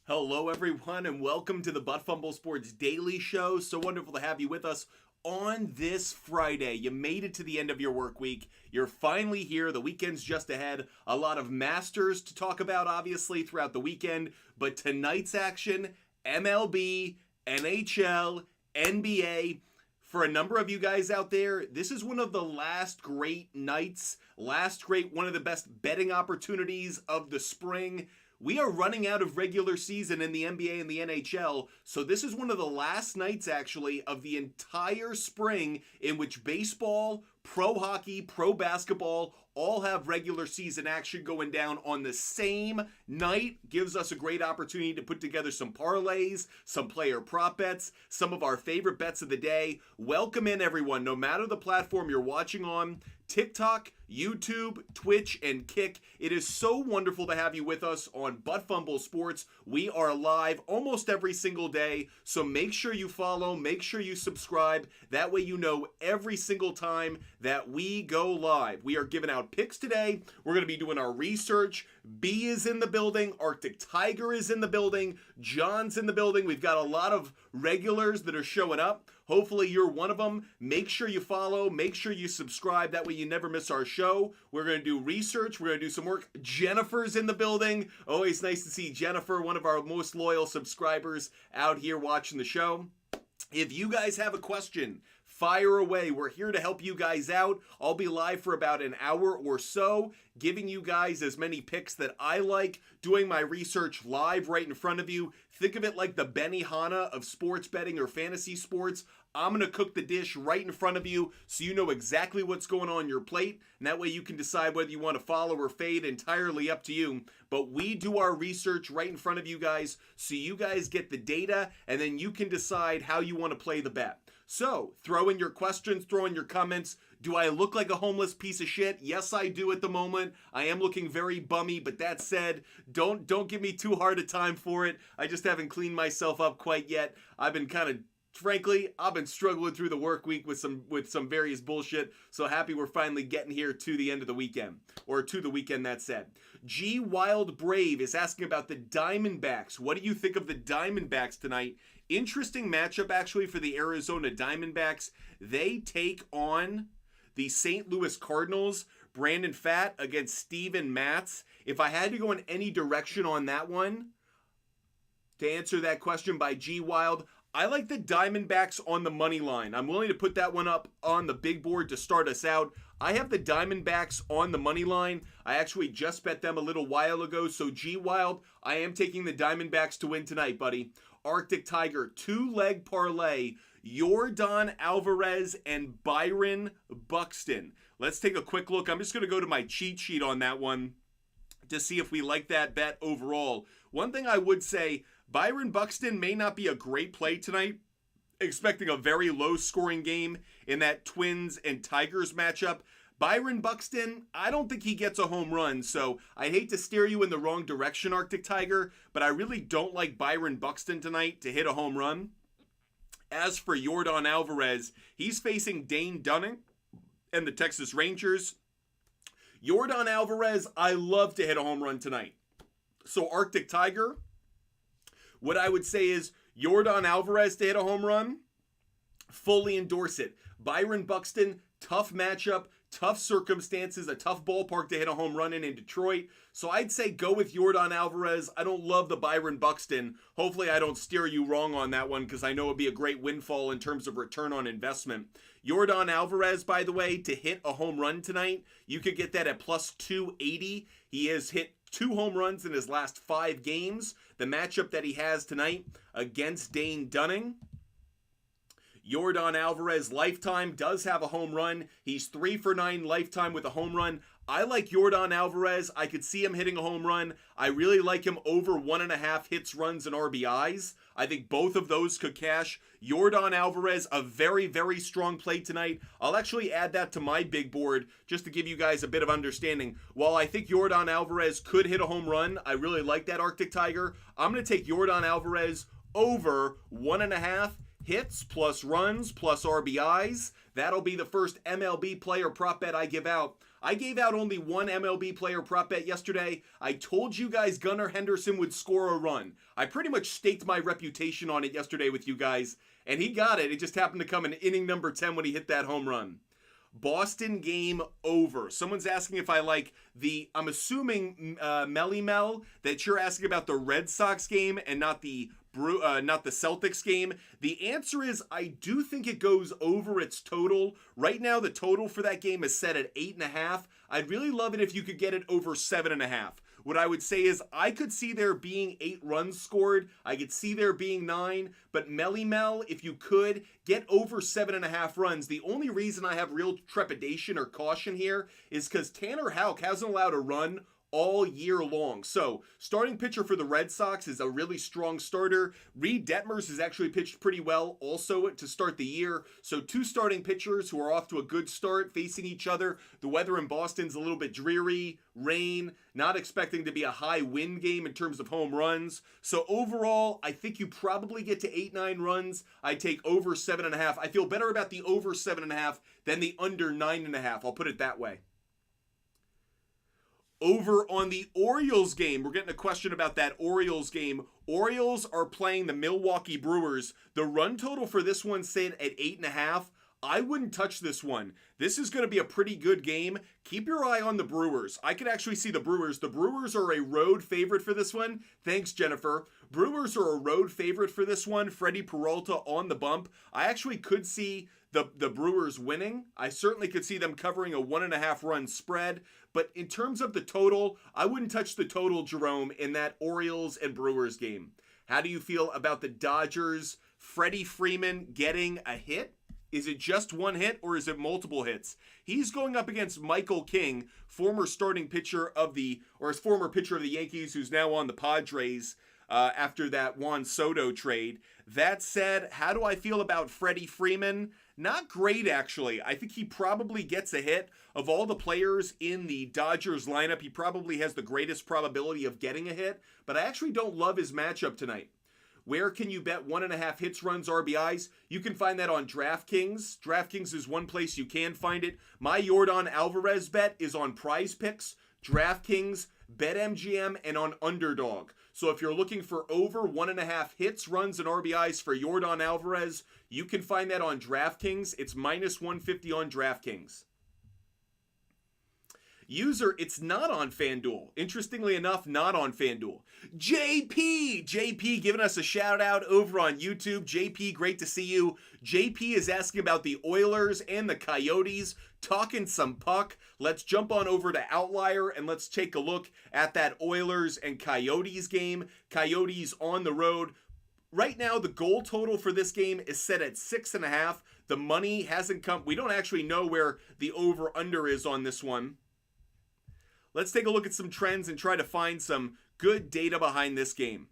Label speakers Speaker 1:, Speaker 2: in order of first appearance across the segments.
Speaker 1: Hello, everyone, and welcome to the Butt Fumble Sports Daily Show. So wonderful to have you with us on this Friday. You made it to the end of your work week. You're finally here. The weekend's just ahead. A lot of Masters to talk about, obviously, throughout the weekend. But tonight's action, MLB, NHL, NBA. For a number of you guys out there, this is one of the last great nights, one of the best betting opportunities of the spring. We are running out of regular season in the NBA and the NHL, so this is one of the last nights, actually, of the entire spring in which baseball, pro hockey, pro basketball all have regular season action going down on the same night. Gives us a great opportunity to put together some parlays, some player prop bets, some of our favorite bets of the day. Welcome in, everyone, no matter the platform you're watching on. TikTok, YouTube, Twitch, and Kick. It is so wonderful to have you with us on Butt Fumble Sports. We are live almost every single day, so make sure you follow, make sure you subscribe. That way you know every single time that we go live. We are giving out picks today. We're going to be doing our research. B is in the building. Arctic Tiger is in the building. John's in the building. We've got a lot of regulars that are showing up. Hopefully you're one of them. Make sure you follow. Make sure you subscribe. That way you never miss our show. We're going to do research. We're going to do some work. Jennifer's in the building. Always nice to see Jennifer, one of our most loyal subscribers out here watching the show. If you guys have a question, fire away. We're here to help you guys out. I'll be live for about an hour or so, giving you guys as many picks that I like, doing my research live right in front of you. Think of it like the Benihana of sports betting or fantasy sports. I'm going to cook the dish right in front of you so you know exactly what's going on your plate. And that way you can decide whether you want to follow or fade, entirely up to you. But we do our research right in front of you guys so you guys get the data and then you can decide how you want to play the bet. So throw in your questions, throw in your comments. Do I look like a homeless piece of shit? Yes, I do at the moment. I am looking very bummy, but that said, don't give me too hard a time for it. I just haven't cleaned myself up quite yet. I've been frankly, I've been struggling through the work week with some various bullshit. So happy we're finally getting here to the end of the weekend, or to the weekend, that said. G Wild Brave is asking about the Diamondbacks. What do you think of the Diamondbacks tonight? Interesting matchup, actually, for the Arizona Diamondbacks. They take on the St. Louis Cardinals. Brandon Pfaadt against Steven Matz. If I had to go in any direction on that one, to answer that question by G Wild, I like the Diamondbacks on the money line. I'm willing to put that one up on the big board to start us out. I have the Diamondbacks on the money line. I actually just bet them a little while ago. So G Wild, I am taking the Diamondbacks to win tonight, buddy. Arctic Tiger, 2-leg parlay. Yordan Alvarez and Byron Buxton. Let's take a quick look. I'm just going to go to my cheat sheet on that one to see if we like that bet overall. One thing I would say, Byron Buxton may not be a great play tonight. Expecting a very low-scoring game in that Twins and Tigers matchup. Byron Buxton, I don't think he gets a home run, so I hate to steer you in the wrong direction, Arctic Tiger, but I really don't like Byron Buxton tonight to hit a home run. As for Yordan Alvarez, he's facing Dane Dunning and the Texas Rangers. Yordan Alvarez, I love to hit a home run tonight. So Arctic Tiger, what I would say is Yordan Alvarez to hit a home run, fully endorse it. Byron Buxton, tough matchup, tough circumstances, a tough ballpark to hit a home run in Detroit. So I'd say go with Yordan Alvarez. I don't love the Byron Buxton. Hopefully I don't steer you wrong on that one because I know it'd be a great windfall in terms of return on investment. Yordan Alvarez, by the way, to hit a home run tonight, you could get that at plus 280. He has hit 2 home runs in his last 5 games. The matchup that he has tonight against Dane Dunning. Yordan Alvarez lifetime does have a home run. He's 3 for 9 lifetime with a home run. I like Yordan Alvarez. I could see him hitting a home run. I really like him over 1.5 hits, runs, and RBIs. I think both of those could cash. Yordan Alvarez, a very, very strong play tonight. I'll actually add that to my big board just to give you guys a bit of understanding. While I think Yordan Alvarez could hit a home run, I really like that Arctic Tiger. I'm going to take Yordan Alvarez over 1.5 hits plus runs plus RBIs. That'll be the first MLB player prop bet I give out. I gave out only one MLB player prop bet yesterday. I told you guys Gunnar Henderson would score a run. I pretty much staked my reputation on it yesterday with you guys, and he got it. It just happened to come in inning number 10 when he hit that home run. Boston game over. Someone's asking if I like I'm assuming, Melly Mel, that you're asking about the Red Sox game and not the Celtics game. The answer is I do think it goes over its total. Right now, the total for that game is set at 8.5. I'd really love it if you could get it over 7.5. What I would say is I could see there being 8 runs scored. I could see there being 9. But Melly Mel, if you could, get over 7.5 runs. The only reason I have real trepidation or caution here is because Tanner Houck hasn't allowed a run all year long. So, starting pitcher for the Red Sox is a really strong starter. Reed Detmers has actually pitched pretty well also to start the year. So, 2 starting pitchers who are off to a good start facing each other. The weather in Boston's a little bit dreary, rain, not expecting to be a high wind game in terms of home runs. So, overall, I think you probably get to 8-9 runs. I take over 7.5. I feel better about the over 7.5 than the under 9.5. I'll put it that way. Over on the Orioles game, we're getting a question about that Orioles game. Orioles are playing the Milwaukee Brewers. The run total for this one set at 8.5. I wouldn't touch this one. This is going to be a pretty good game. Keep your eye on the Brewers. I could actually see the Brewers. The Brewers are a road favorite for this one. Thanks, Jennifer. Brewers are a road favorite for this one. Freddie Peralta on the bump. I actually could see the Brewers winning. I certainly could see them covering a 1.5 run spread. But in terms of the total, I wouldn't touch the total, Jerome, in that Orioles and Brewers game. How do you feel about the Dodgers? Freddie Freeman getting a hit? Is it just one hit or is it multiple hits? He's going up against Michael King, former pitcher of the Yankees, who's now on the Padres after that Juan Soto trade. That said, how do I feel about Freddie Freeman? Not great, actually. I think he probably gets a hit. Of all the players in the Dodgers lineup, he probably has the greatest probability of getting a hit, but I actually don't love his matchup tonight. Where can you bet 1.5 hits, runs, RBIs? You can find that on DraftKings. DraftKings is one place you can find it. My Yordan Alvarez bet is on Prize Picks, DraftKings, BetMGM, and on Underdog. So if you're looking for over 1.5 hits, runs, and RBIs for Yordan Alvarez, you can find that on DraftKings. It's minus 150 on DraftKings. User, it's not on FanDuel. Interestingly enough, not on FanDuel. JP giving us a shout out over on YouTube. JP, great to see you. JP is asking about the Oilers and the Coyotes, talking some puck. Let's jump on over to Outlier and let's take a look at that Oilers and Coyotes game. Coyotes on the road. Right now, the goal total for this game is set at 6.5. The money hasn't come. We don't actually know where the over-under is on this one. Let's take a look at some trends and try to find some good data behind this game.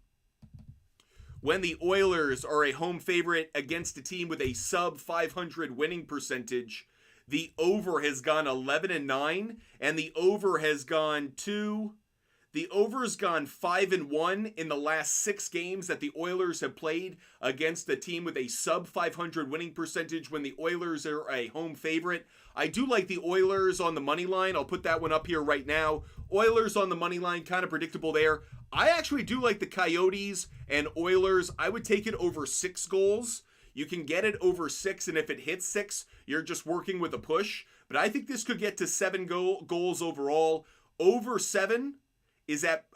Speaker 1: When the Oilers are a home favorite against a team with a sub 500 winning percentage, the over has gone 11-9, and the over has gone 5-1 in the last 6 games that the Oilers have played against a team with a sub 500 winning percentage when the Oilers are a home favorite. I do like the Oilers on the money line. I'll put that one up here right now. Oilers on the money line, kind of predictable there. I actually do like the Coyotes and Oilers. I would take it over 6 goals. You can get it over 6, and if it hits 6, you're just working with a push. But I think this could get to 7 goals overall. Over 6 is at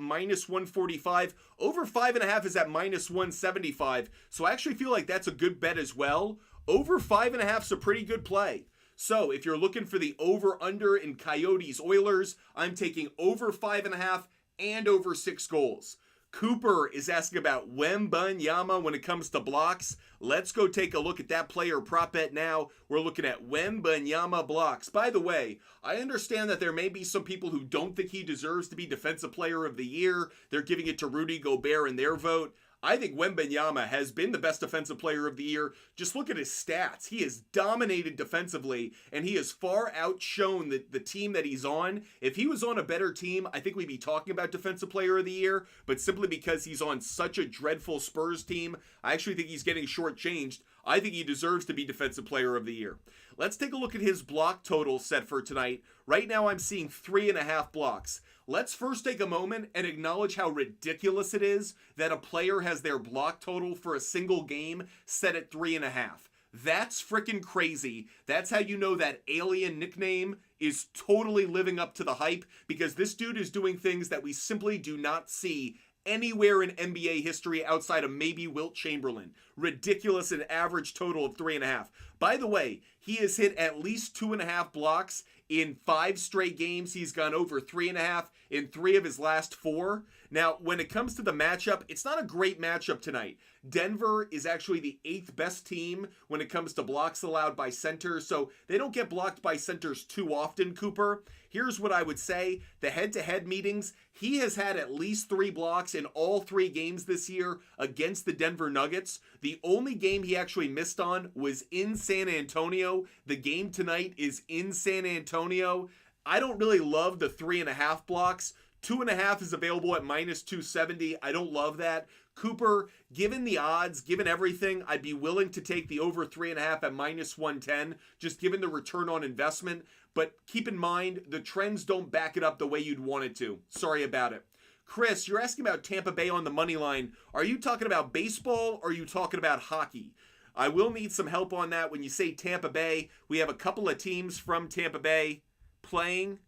Speaker 1: minus 145. Over 5.5 is at minus 175. So I actually feel like that's a good bet as well. Over 5.5 is a pretty good play. So if you're looking for the over-under in Coyotes Oilers, I'm taking over 5.5 and over 6 goals. Cooper is asking about Wembanyama when it comes to blocks. Let's go take a look at that player prop bet now. We're looking at Wembanyama blocks. By the way, I understand that there may be some people who don't think he deserves to be Defensive Player of the Year. They're giving it to Rudy Gobert in their vote. I think Wembanyama has been the best defensive player of the year. Just look at his stats. He has dominated defensively, and he has far outshone the team that he's on. If he was on a better team, I think we'd be talking about defensive player of the year, but simply because he's on such a dreadful Spurs team, I actually think he's getting shortchanged. I think he deserves to be Defensive Player of the Year. Let's take a look at his block total set for tonight. Right now I'm seeing 3.5 blocks. Let's first take a moment and acknowledge how ridiculous it is that a player has their block total for a single game set at 3.5. That's freaking crazy. That's how you know that alien nickname is totally living up to the hype, because this dude is doing things that we simply do not see anywhere in NBA history outside of maybe Wilt Chamberlain. Ridiculous, an average total of 3.5. By the way, he has hit at least 2.5 blocks in 5 straight games. He's gone over 3.5 in 3 of his last 4. Now, when it comes to the matchup, it's not a great matchup tonight. Denver is actually the 8th best team when it comes to blocks allowed by centers, so they don't get blocked by centers too often, Cooper. Here's what I would say. The head-to-head meetings, he has had at least 3 blocks in all 3 games this year against the Denver Nuggets. The only game he actually missed on was in San Antonio. The game tonight is in San Antonio. I don't really love the 3.5 blocks. 2.5 is available at -270. I don't love that. Cooper, given the odds, given everything, I'd be willing to take the over 3.5 at -110, just given the return on investment. But keep in mind, the trends don't back it up the way you'd want it to. Sorry about it. Chris, you're asking about Tampa Bay on the money line. Are you talking about baseball or are you talking about hockey? I will need some help on that. When you say Tampa Bay, we have a couple of teams from Tampa Bay playing.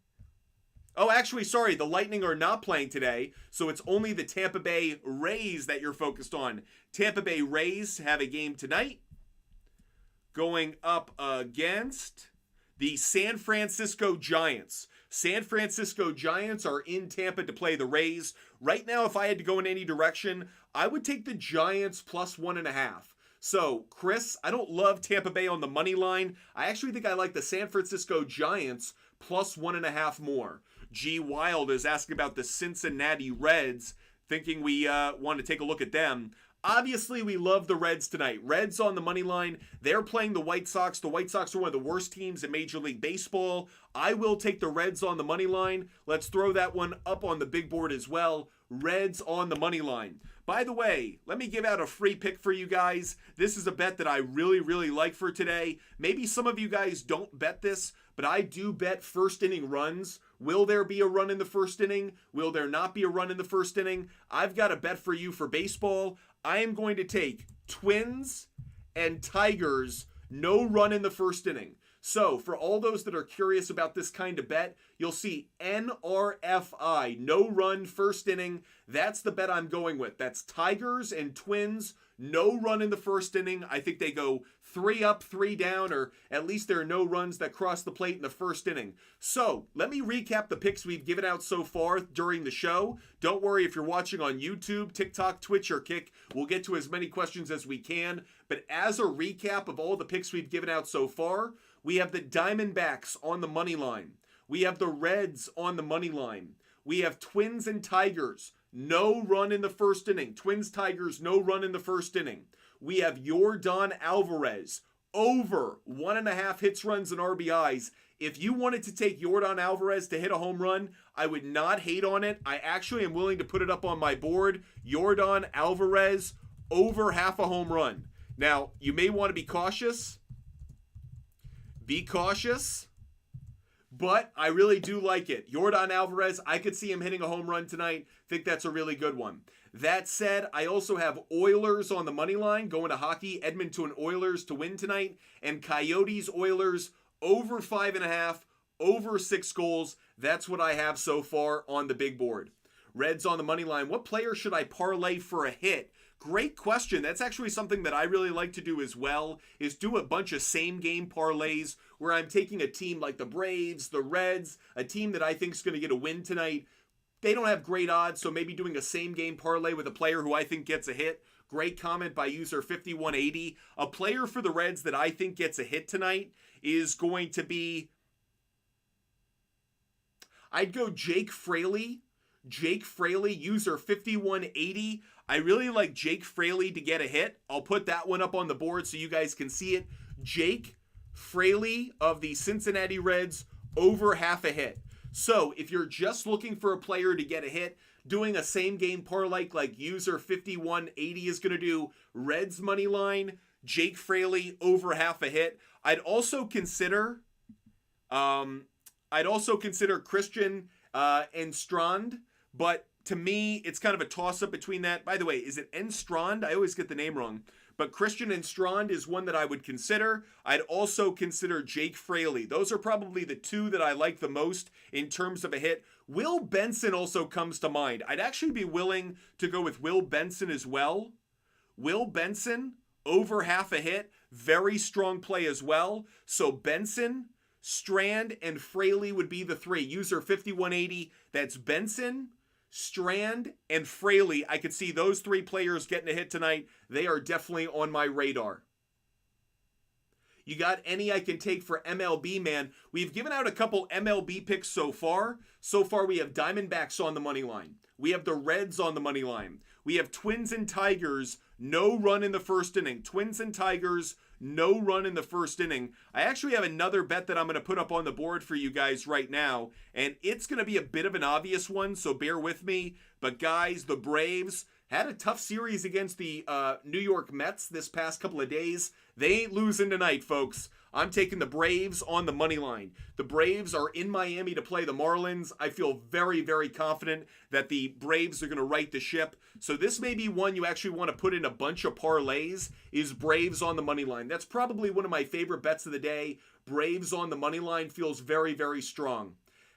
Speaker 1: Oh, actually, sorry, the Lightning are not playing today, so it's only the Tampa Bay Rays that you're focused on. Tampa Bay Rays have a game tonight going up against the San Francisco Giants. San Francisco Giants are in Tampa to play the Rays. Right now, if I had to go in any direction, I would take the Giants plus 1.5. So, Chris, I don't love Tampa Bay on the money line. I actually think I like the San Francisco Giants plus 1.5 more. G. Wild is asking about the Cincinnati Reds, thinking we want to take a look at them. Obviously, we love the Reds tonight. Reds on the money line. They're playing the White Sox. The White Sox are one of the worst teams in Major League Baseball. I will take the Reds on the money line. Let's throw that one up on the big board as well. Reds on the money line. By the way, let me give out a free pick for you guys. This is a bet that I really, really like for today. Maybe some of you guys don't bet this, but I do bet first inning runs. Will there be a run in the first inning? Will there not be a run in the first inning? I've got a bet for you for baseball. I am going to take Twins and Tigers, no run in the first inning. So, for all those that are curious about this kind of bet, you'll see NRFI, no run first inning. That's the bet I'm going with. That's Tigers and Twins, no run in the first inning. I think they go 3 up, 3 down, or at least there are no runs that cross the plate in the first inning. So, let me recap the picks we've given out so far during the show. Don't worry if you're watching on YouTube, TikTok, Twitch, or Kick. We'll get to as many questions as we can. But as a recap of all the picks we've given out so far, we have the Diamondbacks on the money line. We have the Reds on the money line. We have Twins and Tigers, no run in the first inning. Twins, Tigers, no run in the first inning. We have Yordan Alvarez, over 1.5 hits, runs, and RBIs. If you wanted to take Yordan Alvarez to hit a home run, I would not hate on it. I actually am willing to put it up on my board. Yordan Alvarez, over half a home run. Now, you may want to be cautious. Be cautious. But I really do like it. Yordan Alvarez, I could see him hitting a home run tonight. Think that's a really good one. That said, I also have Oilers on the money line going to hockey. Edmonton Oilers to win tonight. And Coyotes Oilers over 5.5, over 6 goals. That's what I have so far on the big board. Reds on the money line. What player should I parlay for a hit? Great question. That's actually something that I really like to do as well, is do a bunch of same game parlays where I'm taking a team like the Braves, the Reds, a team that I think is going to get a win tonight. They don't have great odds, so maybe doing a same game parlay with a player who I think gets a hit. Great comment by user 5180. A player for the Reds that I think gets a hit tonight is going to be, I'd go Jake Fraley. Jake Fraley, user 5180. I really like Jake Fraley to get a hit. I'll put that one up on the board so you guys can see it. Jake Fraley of the Cincinnati Reds, over half a hit. So if you're just looking for a player to get a hit, doing a same game parlay like user 5180 is going to do, Reds money line, Jake Fraley over half a hit. I'd also consider Christian and Strand, but to me, it's kind of a toss-up between that. By the way, is it Enstrand? I always get the name wrong. But Christian and Strand is one that I would consider. I'd also consider Jake Fraley. Those are probably the two that I like the most in terms of a hit. Will Benson also comes to mind. I'd actually be willing to go with Will Benson as well. Will Benson, over half a hit. Very strong play as well. So Benson, Strand, and Fraley would be the three. User 5180, that's Benson, Strand, and Fraley. I could see those three players getting a hit tonight. They are definitely on my radar. You got any I can take for MLB, man? We've given out a couple MLB picks so far. So far, we have Diamondbacks on the money line. We have the Reds on the money line. We have Twins and Tigers, no run in the first inning. Twins and Tigers, no run in the first inning. I actually have another bet that I'm going to put up on the board for you guys right now, and it's going to be a bit of an obvious one, so bear with me. But guys, the Braves had a tough series against the New York Mets this past couple of days. They ain't losing tonight, folks. I'm taking the Braves on the money line. The Braves are in Miami to play the Marlins. I feel very, very confident that the Braves are going to right the ship. So this may be one you actually want to put in a bunch of parlays, is Braves on the money line. That's probably one of my favorite bets of the day. Braves on the money line feels very, very strong.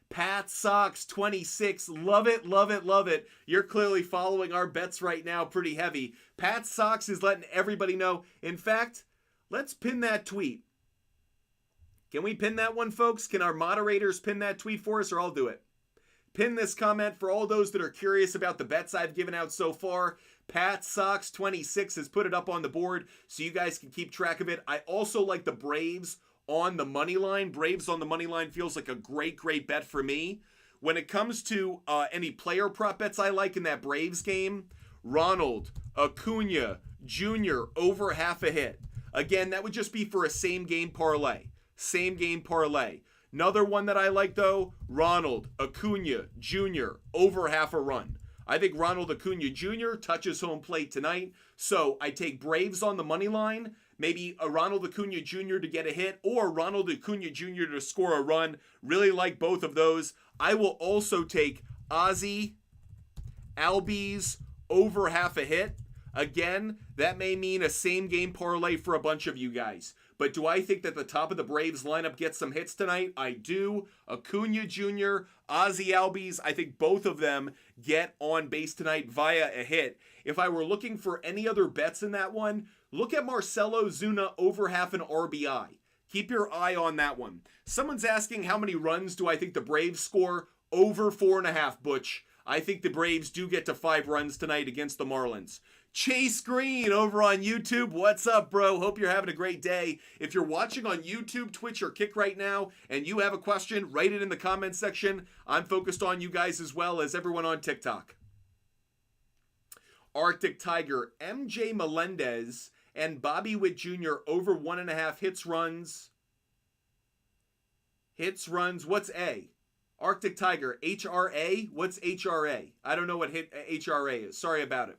Speaker 1: Pat Sox 26. Love it, love it, love it. You're clearly following our bets right now pretty heavy. Pat Sox is letting everybody know. In fact, let's pin that tweet. Can we pin that one, folks? Can our moderators pin that tweet for us, or I'll do it? Pin this comment for all those that are curious about the bets I've given out so far. Pat Sox 26 has put it up on the board so you guys can keep track of it. I also like the Braves on the money line. Braves on the money line feels like a great, great bet for me. When it comes to any player prop bets I like in that Braves game, Ronald Acuna Jr. over half a hit. Again, that would just be for a same game parlay. Same game parlay. Another one that I like though, Ronald Acuna Jr. over half a run. I think Ronald Acuna Jr. touches home plate tonight. So I take Braves on the money line. Maybe a Ronald Acuna Jr. to get a hit or Ronald Acuna Jr. to score a run. Really like both of those. I will also take Ozzy Albies over half a hit. Again, that may mean a same game parlay for a bunch of you guys. But do I think that the top of the Braves lineup gets some hits tonight? I do. Acuna Jr., Ozzy Albies, I think both of them get on base tonight via a hit. If I were looking for any other bets in that one, look at Marcell Ozuna over half an RBI. Keep your eye on that one. Someone's asking how many runs do I think the Braves score? Over 4.5, Butch. I think the Braves do get to 5 runs tonight against the Marlins. Chase Green over on YouTube. What's up, bro? Hope you're having a great day. If you're watching on YouTube, Twitch, or Kick right now, and you have a question, write it in the comments section. I'm focused on you guys as well as everyone on TikTok. Arctic Tiger, MJ Melendez, and Bobby Witt Jr. over 1.5 hits, runs. Hits, runs. What's A? Arctic Tiger, HRA? What's HRA? I don't know what HRA is. Sorry about it.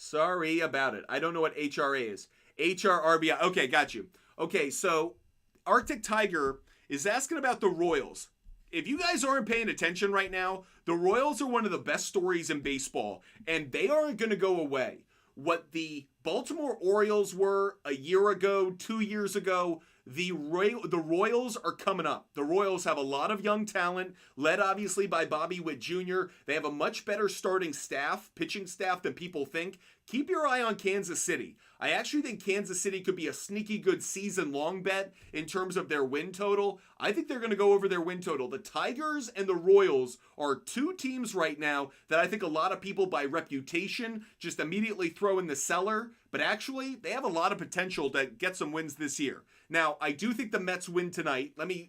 Speaker 1: Sorry about it. I don't know what HRA is. HRRBI. Okay, got you. Okay, so Arctic Tiger is asking about the Royals. If you guys aren't paying attention right now, the Royals are one of the best stories in baseball, and they aren't going to go away. What the Baltimore Orioles were a year ago, 2 years ago, the Royals are coming up. The Royals have a lot of young talent, led obviously by Bobby Witt Jr. They have a much better starting staff, pitching staff than people think. Keep your eye on Kansas City. I actually think Kansas City could be a sneaky good season-long bet in terms of their win total. I think they're going to go over their win total. The Tigers and the Royals are two teams right now that I think a lot of people by reputation just immediately throw in the cellar, but actually they have a lot of potential to get some wins this year. Now, I do think the Mets win tonight. Let me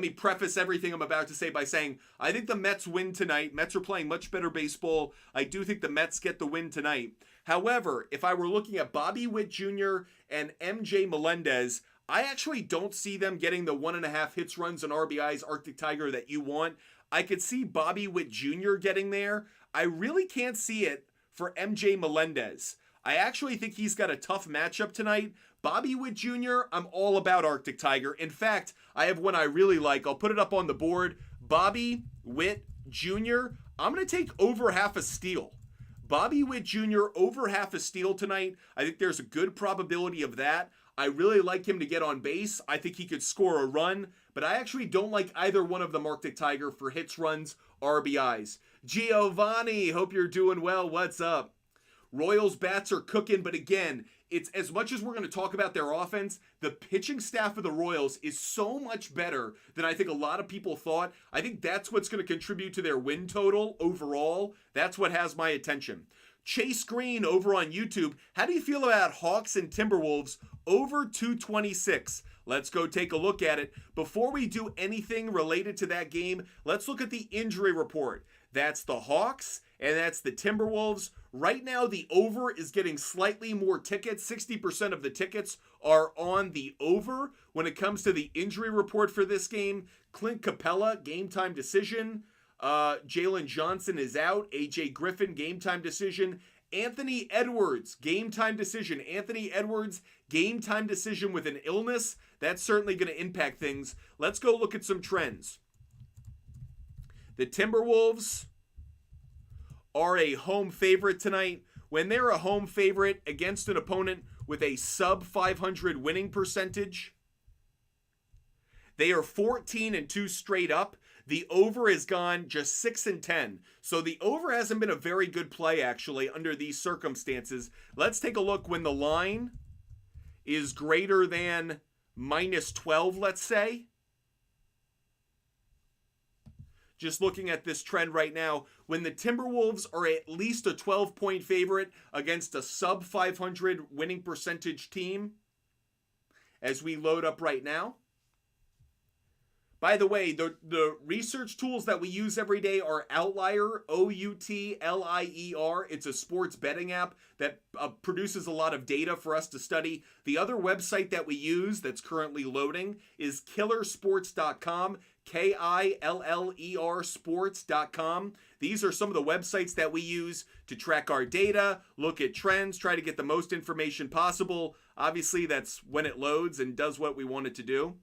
Speaker 1: preface everything I'm about to say by saying I think the Mets win tonight. Mets are playing much better baseball. I do think the Mets get the win tonight. However, if I were looking at Bobby Witt Jr. and MJ Melendez, I actually don't see them getting the 1.5 hits, runs, and RBIs, Arctic Tiger, that you want. I could see Bobby Witt Jr. getting there. I really can't see it for MJ Melendez. I actually think he's got a tough matchup tonight. Bobby Witt Jr., I'm all about Arctic Tiger. In fact, I have one I really like. I'll put it up on the board. Bobby Witt Jr., I'm going to take over half a steal. Bobby Witt Jr. over half a steal tonight. I think there's a good probability of that. I really like him to get on base. I think he could score a run, but I actually don't like either one of them Arctic Tiger for hits, runs, RBIs. Giovanni, hope you're doing well. What's up? Royals bats are cooking, but again, it's as much as we're going to talk about their offense, the pitching staff of the Royals is so much better than I think a lot of people thought. I think that's what's going to contribute to their win total overall. That's what has my attention. Chase Green over on YouTube. How do you feel about Hawks and Timberwolves over 226? Let's go take a look at it. Before we do anything related to that game, let's look at the injury report. That's the Hawks and that's the Timberwolves. Right now, the over is getting slightly more tickets. 60% of the tickets are on the over. When it comes to the injury report for this game, Clint Capella, game time decision. Jalen Johnson is out. AJ Griffin, game time decision. Anthony Edwards, game time decision. Anthony Edwards, game time decision with an illness. That's certainly going to impact things. Let's go look at some trends. The Timberwolves are a home favorite tonight. When they're a home favorite against an opponent with a sub 500 winning percentage, they are 14-2 straight up. The over has gone just 6-10. So the over hasn't been a very good play actually under these circumstances. Let's take a look when the line is greater than -12, let's say. Just looking at this trend right now, when the Timberwolves are at least a 12-point favorite against a sub 500 winning percentage team, as we load up right now. By the way, the research tools that we use every day are Outlier, Outlier. It's a sports betting app that produces a lot of data for us to study. The other website that we use that's currently loading is killersports.com, KILLER sports.com. These are some of the websites that we use to track our data, look at trends, try to get the most information possible. Obviously, that's when it loads and does what we want it to do.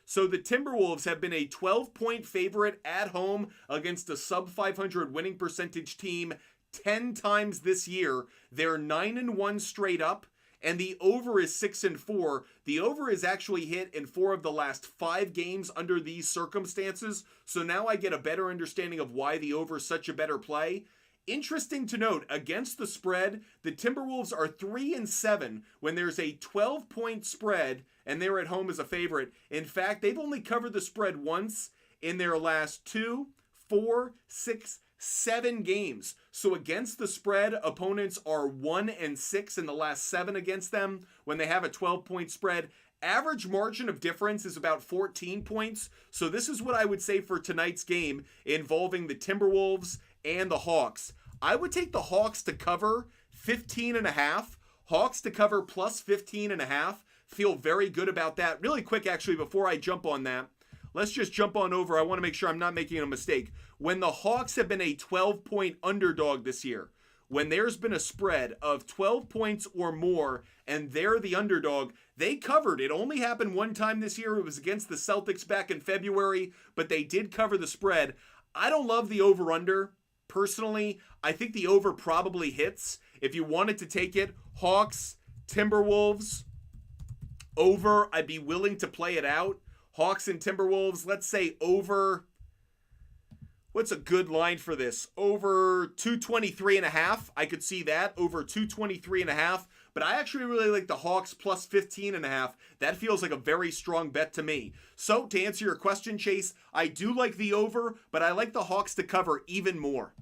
Speaker 1: So the Timberwolves have been a 12-point favorite at home against a sub 500 winning percentage team 10 times this year. They're 9-1 straight up, and the over is 6-4. The over is actually hit in 4 of the last 5 games under these circumstances. So now I get a better understanding of why the over is such a better play. Interesting to note, against the spread, the Timberwolves are 3-7 when there's a 12-point spread and they're at home as a favorite. In fact, they've only covered the spread once in their last 2, 4, 6, 7 games. So against the spread, opponents are 1-6 in the last 7 against them when they have a 12-point spread. Average margin of difference is about 14 points. So this is what I would say for tonight's game involving the Timberwolves and the Hawks. I would take the Hawks to cover 15.5. Hawks to cover plus 15.5. Feel very good about that. Really quick, actually, before I jump on that, let's just jump on over. I want to make sure I'm not making a mistake. When the Hawks have been a 12-point underdog this year, when there's been a spread of 12 points or more and they're the underdog, they covered. It only happened one time this year. It was against the Celtics back in February, but they did cover the spread. I don't love the over-under. Personally, I think the over probably hits. If you wanted to take it, Hawks, Timberwolves, over, I'd be willing to play it out. Hawks and Timberwolves, let's say over, what's a good line for this? Over 223.5. I could see that, over 223.5. But I actually really like the Hawks plus 15.5. That feels like a very strong bet to me. So to answer your question, Chase, I do like the over, but I like the Hawks to cover even more.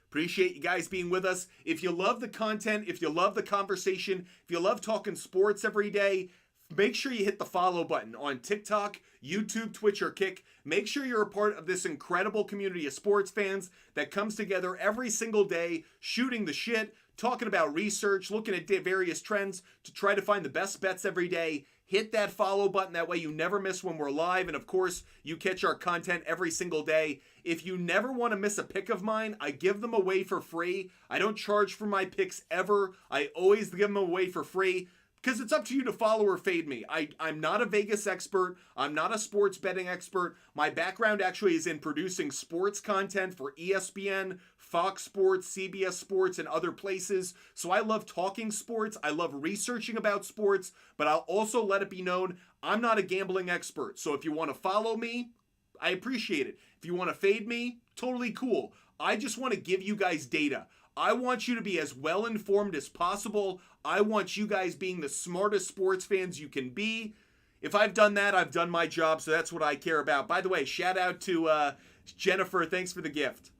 Speaker 1: Appreciate you guys being with us. If you love the content, if you love the conversation, if you love talking sports every day, make sure you hit the follow button on TikTok, YouTube, Twitch, or Kick. Make sure you're a part of this incredible community of sports fans that comes together every single day, shooting the shit, talking about research, looking at various trends to try to find the best bets every day. Hit that follow button. That way you never miss when we're live. And of course, you catch our content every single day. If you never want to miss a pick of mine, I give them away for free. I don't charge for my picks ever. I always give them away for free because it's up to you to follow or fade me. I'm not a Vegas expert. I'm not a sports betting expert. My background actually is in producing sports content for ESPN, Fox Sports, CBS Sports, and other places. So I love talking sports. I love researching about sports, but I'll also let it be known I'm not a gambling expert. So if you want to follow me, I appreciate it. If you want to fade me, totally cool. I just want to give you guys data. I want you to be as well informed as possible. I want you guys being the smartest sports fans you can be. If I've done that, I've done my job, so that's what I care about. By the way, shout out to Jennifer. Thanks for the gift.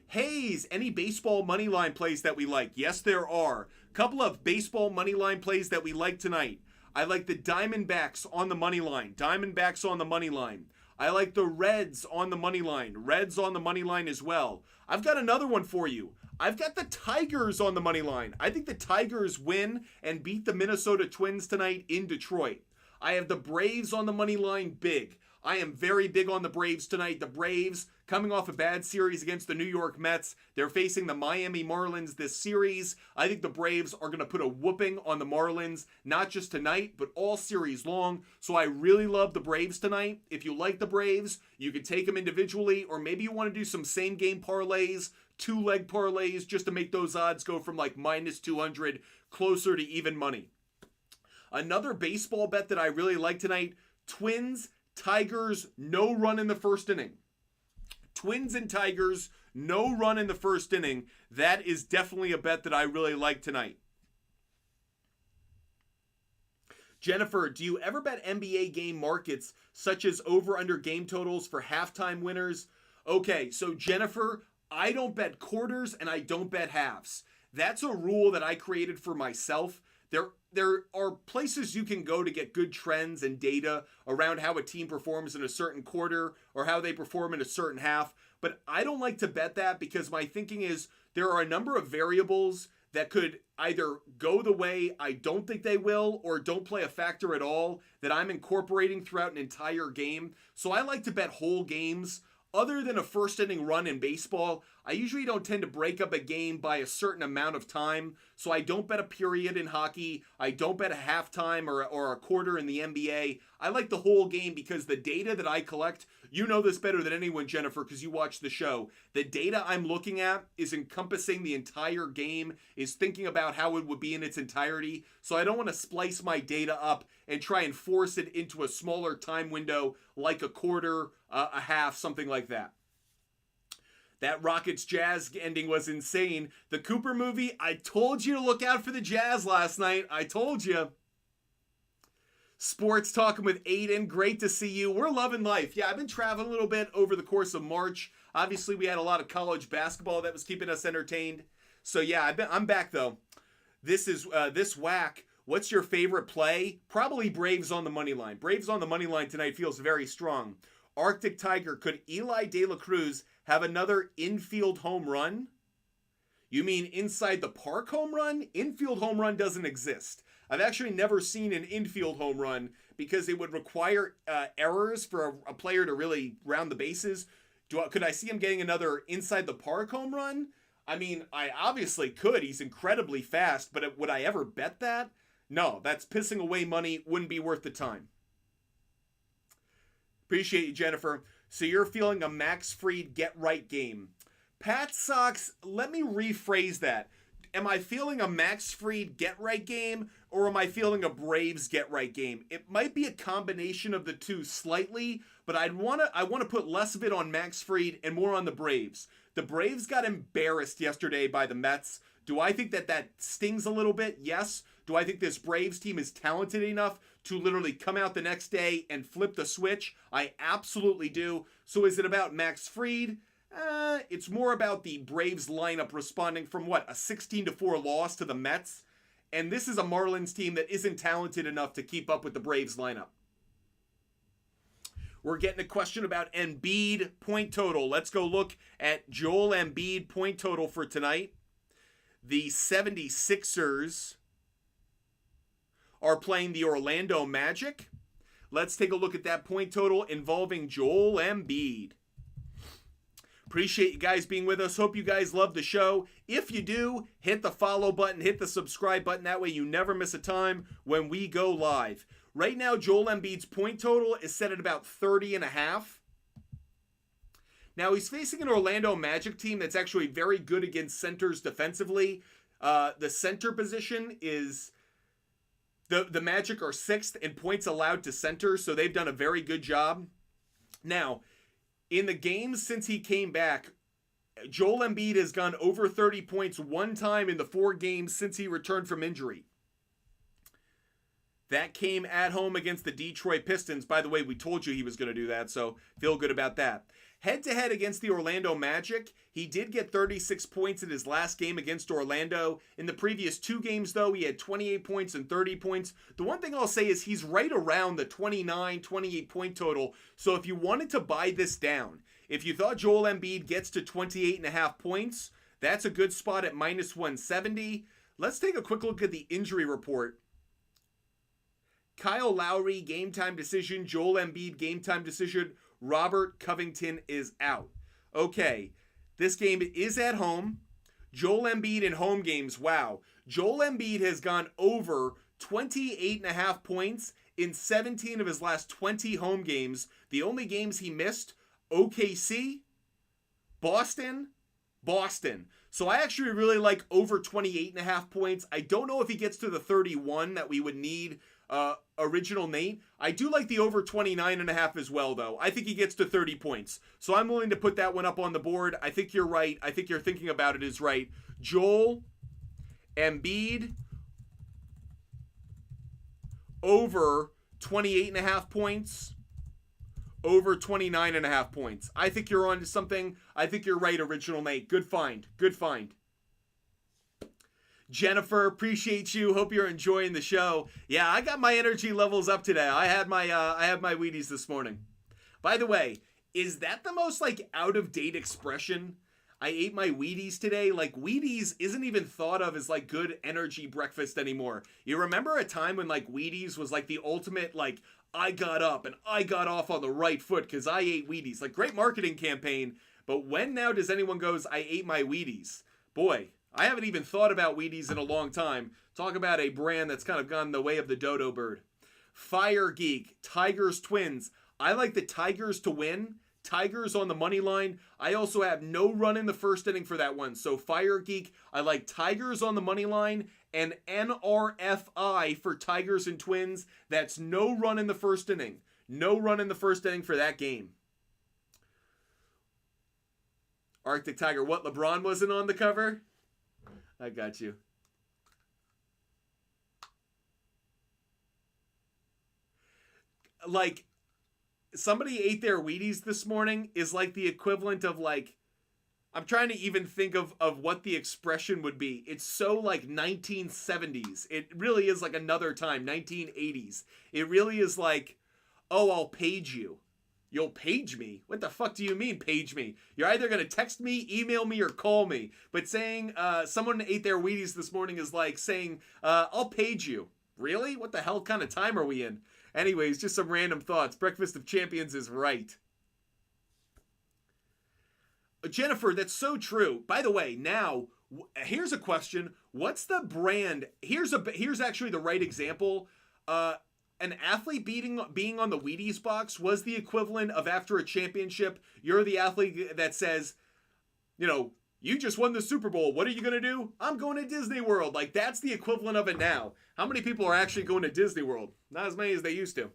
Speaker 1: Hayes, any baseball money line plays that we like? Yes, there are. Couple of baseball money line plays that we like tonight. I like the Diamondbacks on the money line. Diamondbacks on the money line. I like the Reds on the money line. Reds on the money line as well. I've got another one for you. I've got the Tigers on the money line. I think the Tigers win and beat the Minnesota Twins tonight in Detroit. I have the Braves on the money line big. I am very big on the Braves tonight. The Braves, coming off a bad series against the New York Mets, they're facing the Miami Marlins this series. I think the Braves are going to put a whooping on the Marlins, not just tonight, but all series long. So I really love the Braves tonight. If you like the Braves, you can take them individually, or maybe you want to do some same-game parlays, two-leg parlays, just to make those odds go from like minus 200 closer to even money. Another baseball bet that I really like tonight, Twins, Tigers, no run in the first inning. Twins and Tigers, no run in the first inning. That is definitely a bet that I really like tonight. Jennifer, do you ever bet NBA game markets such as over-under game totals for halftime winners? Okay, so Jennifer, I don't bet quarters and I don't bet halves. That's a rule that I created for myself. There are places you can go to get good trends and data around how a team performs in a certain quarter or how they perform in a certain half, but I don't like to bet that because my thinking is there are a number of variables that could either go the way I don't think they will or don't play a factor at all that I'm incorporating throughout an entire game. So I like to bet whole games. Other than a first inning run in baseball, I usually don't tend to break up a game by a certain amount of time. So I don't bet a period in hockey. I don't bet a halftime or a quarter in the NBA. I like the whole game because the data that I collect, you know this better than anyone, Jennifer, because you watch the show. The data I'm looking at is encompassing the entire game, is thinking about how it would be in its entirety. So I don't want to splice my data up and try and force it into a smaller time window like a quarter, a half, something like that. That Rockets Jazz ending was insane. The Cooper movie, I told you to look out for the Jazz last night. I told you. Sports Talking with Aiden, great to see you. We're loving life. Yeah, I've been traveling a little bit over the course of March. Obviously, we had a lot of college basketball that was keeping us entertained. So yeah, I'm back though. This is this whack. What's your favorite play? Probably Braves on the money line. Braves on the money line tonight feels very strong. Arctic Tiger, could Eli De La Cruz have another infield home run? You mean inside the park home run? Infield home run doesn't exist. I've actually never seen an infield home run because it would require errors for a player to really round the bases. Could I see him getting another inside the park home run? I mean, I obviously could. He's incredibly fast, but would I ever bet that? No, that's pissing away money. Wouldn't be worth the time. Appreciate you, Jennifer. So you're feeling a Max Fried get-right game. Pat Sox, let me rephrase that. Am I feeling a Max Fried get-right game, or am I feeling a Braves get-right game? It might be a combination of the two slightly, but I want to put less of it on Max Fried and more on the Braves. The Braves got embarrassed yesterday by the Mets. Do I think that stings a little bit? Yes. Do I think this Braves team is talented enough to literally come out the next day and flip the switch? I absolutely do. So is it about Max Fried? It's more about the Braves lineup responding from a 16-4 loss to the Mets. And this is a Marlins team that isn't talented enough to keep up with the Braves lineup. We're getting a question about Embiid point total. Let's go look at Joel Embiid point total for tonight. The 76ers are playing the Orlando Magic. Let's take a look at that point total involving Joel Embiid. Appreciate you guys being with us. Hope you guys love the show. If you do, hit the follow button, hit the subscribe button. That way you never miss a time when we go live. Right now, Joel Embiid's point total is set at about 30.5. Now, he's facing an Orlando Magic team that's actually very good against centers defensively. The center position is... The Magic are 6th in points allowed to center, so they've done a very good job. Now, in the games since he came back, Joel Embiid has gone over 30 points one time in the 4 games since he returned from injury. That came at home against the Detroit Pistons. By the way, we told you he was going to do that, so feel good about that. Head-to-head against the Orlando Magic, he did get 36 points in his last game against Orlando. In the previous 2 games, though, he had 28 points and 30 points. The one thing I'll say is he's right around the 29, 28 point total. So if you wanted to buy this down, if you thought Joel Embiid gets to 28.5 points, that's a good spot at minus 170. Let's take a quick look at the injury report. Kyle Lowry, game time decision. Joel Embiid, game time decision. Robert Covington is out. Okay, this game is at home. Joel Embiid in home games, wow. Joel Embiid has gone over 28.5 points in 17 of his last 20 home games. The only games he missed, OKC, Boston. So I actually really like over 28.5 points. I don't know if he gets to the 31 that we would need original Nate. I do like the over 29.5 as well, though. I think he gets to 30 points. So I'm willing to put that one up on the board. I think you're right. I think you're thinking about it is right. Joel Embiid over 28.5 points. Over 29.5 points. I think you're on to something. I think you're right, original Nate. Good find. Good find. Jennifer, appreciate you. Hope you're enjoying the show. Yeah, I got my energy levels up today. I had my Wheaties this morning. By the way, is that the most like out of date expression? I ate my Wheaties today. Like Wheaties isn't even thought of as like good energy breakfast anymore. You remember a time when like Wheaties was like the ultimate like I got up and I got off on the right foot because I ate Wheaties. Like great marketing campaign. But when now does anyone goes, I ate my Wheaties? Boy, I haven't even thought about Wheaties in a long time. Talk about a brand that's kind of gone the way of the dodo bird. Fire Geek, Tigers Twins. I like the Tigers to win. Tigers on the money line. I also have no run in the first inning for that one. So Fire Geek, I like Tigers on the money line and NRFI for Tigers and Twins. That's no run in the first inning. No run in the first inning for that game. Arctic Tiger, what, LeBron wasn't on the cover? I got you. Like, somebody ate their Wheaties this morning is like the equivalent of like, I'm trying to even think of what the expression would be. It's so like 1970s. It really is like another time, 1980s. It really is like, oh, I'll page you. You'll page me? What the fuck do you mean, page me? You're either going to text me, email me, or call me. But saying someone ate their Wheaties this morning is like saying, I'll page you. Really? What the hell kind of time are we in? Anyways, just some random thoughts. Breakfast of Champions is right. Jennifer, that's so true. By the way, now, here's a question. What's the brand? Here's actually the right example. An athlete being on the Wheaties box was the equivalent of after a championship, you're the athlete that says, you know, you just won the Super Bowl. What are you going to do? I'm going to Disney World. Like, that's the equivalent of it now. How many people are actually going to Disney World? Not as many as they used to.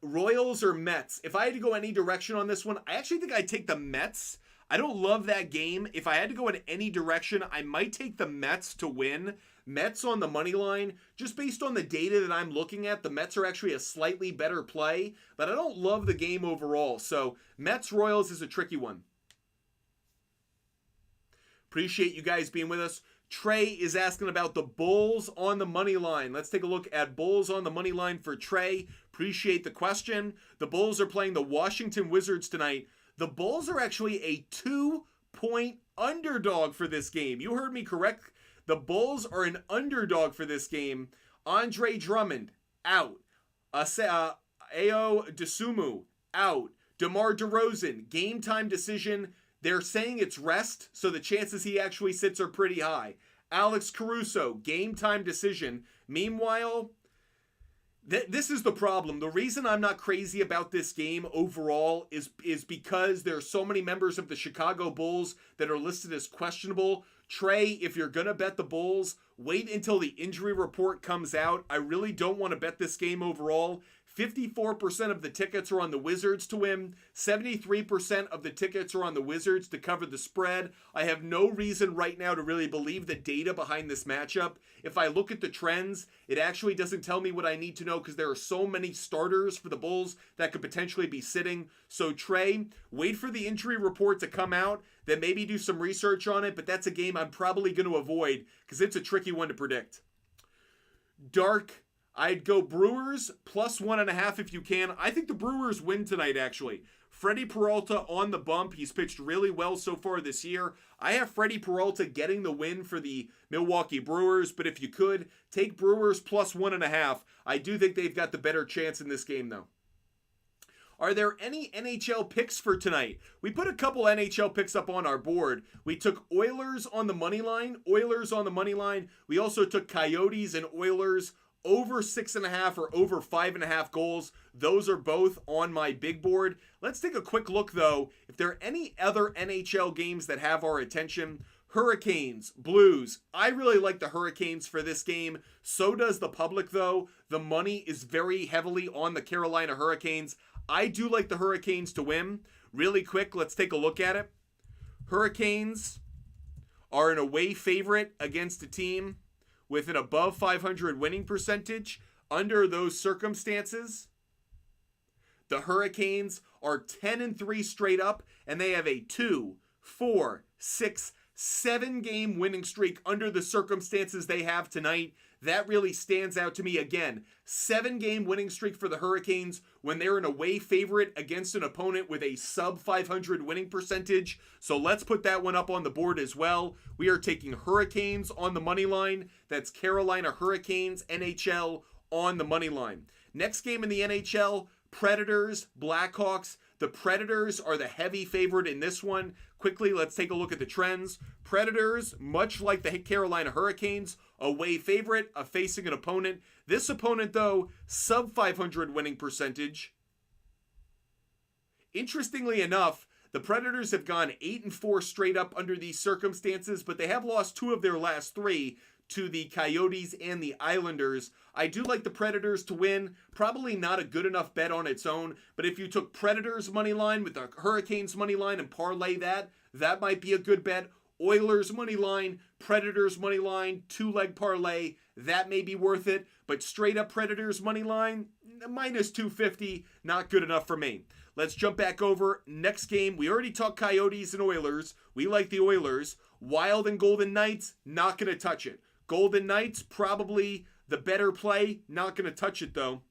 Speaker 1: Royals or Mets? If I had to go any direction on this one, I actually think I'd take the Mets. I don't love that game. If I had to go in any direction, I might take the Mets to win. Mets on the money line. Just based on the data that I'm looking at, the Mets are actually a slightly better play. But I don't love the game overall. So Mets-Royals is a tricky one. Appreciate you guys being with us. Trey is asking about the Bulls on the money line. Let's take a look at Bulls on the money line for Trey. Appreciate the question. The Bulls are playing the Washington Wizards tonight. The Bulls are actually a 2-point underdog for this game. You heard me correct. The Bulls are an underdog for this game. Andre Drummond, out. Ao Desumu, out. DeMar DeRozan, game time decision. They're saying it's rest, so the chances he actually sits are pretty high. Alex Caruso, game time decision. Meanwhile, this is the problem. The reason I'm not crazy about this game overall is because there are so many members of the Chicago Bulls that are listed as questionable. Trey, if you're going to bet the Bulls, wait until the injury report comes out. I really don't want to bet this game overall. 54% of the tickets are on the Wizards to win. 73% of the tickets are on the Wizards to cover the spread. I have no reason right now to really believe the data behind this matchup. If I look at the trends, it actually doesn't tell me what I need to know because there are so many starters for the Bulls that could potentially be sitting. So Trey, wait for the injury report to come out, then maybe do some research on it, but that's a game I'm probably going to avoid because it's a tricky one to predict. Dark, I'd go Brewers plus 1.5 if you can. I think the Brewers win tonight, actually. Freddie Peralta on the bump. He's pitched really well so far this year. I have Freddie Peralta getting the win for the Milwaukee Brewers, but if you could, take Brewers plus 1.5. I do think they've got the better chance in this game, though. Are there any NHL picks for tonight? We put a couple NHL picks up on our board. We took Oilers on the money line. We also took Coyotes and Oilers over 6.5 or over 5.5 goals. Those are both on my big board. Let's take a quick look, though. If there are any other NHL games that have our attention, Hurricanes, Blues. I really like the Hurricanes for this game. So does the public, though. The money is very heavily on the Carolina Hurricanes. I do like the Hurricanes to win. Really quick, let's take a look at it. Hurricanes are an away favorite against a team with an above 500 winning percentage. Under those circumstances, the Hurricanes are 10-3 straight up, and they have a 2, 4, 6, 7 game winning streak under the circumstances they have tonight. That really stands out to me. Again, 7 game winning streak for the Hurricanes when they're an away favorite against an opponent with a sub 500 winning percentage. So let's put that one up on the board as well. We are taking Hurricanes on the money line. That's Carolina Hurricanes NHL on the money line. Next game in the NHL, Predators, Blackhawks. The Predators are the heavy favorite in this one. Quickly, let's take a look at the trends. Predators, much like the Carolina Hurricanes, away favorite, facing an opponent. This opponent, though, sub 500 winning percentage. Interestingly enough, the Predators have gone 8-4 straight up under these circumstances, but they have lost 2 of their last 3 to the Coyotes and the Islanders. I do like the Predators to win. Probably not a good enough bet on its own, but if you took Predators money line with the Hurricanes money line and parlay that, that might be a good bet. Oilers money line, Predators money line, 2-leg parlay, that may be worth it, but straight up Predators money line, minus 250, not good enough for me. Let's jump back over. Next game, we already talked Coyotes and Oilers. We like the Oilers. Wild and Golden Knights, not going to touch it. Golden Knights, probably the better play. Not going to touch it, though.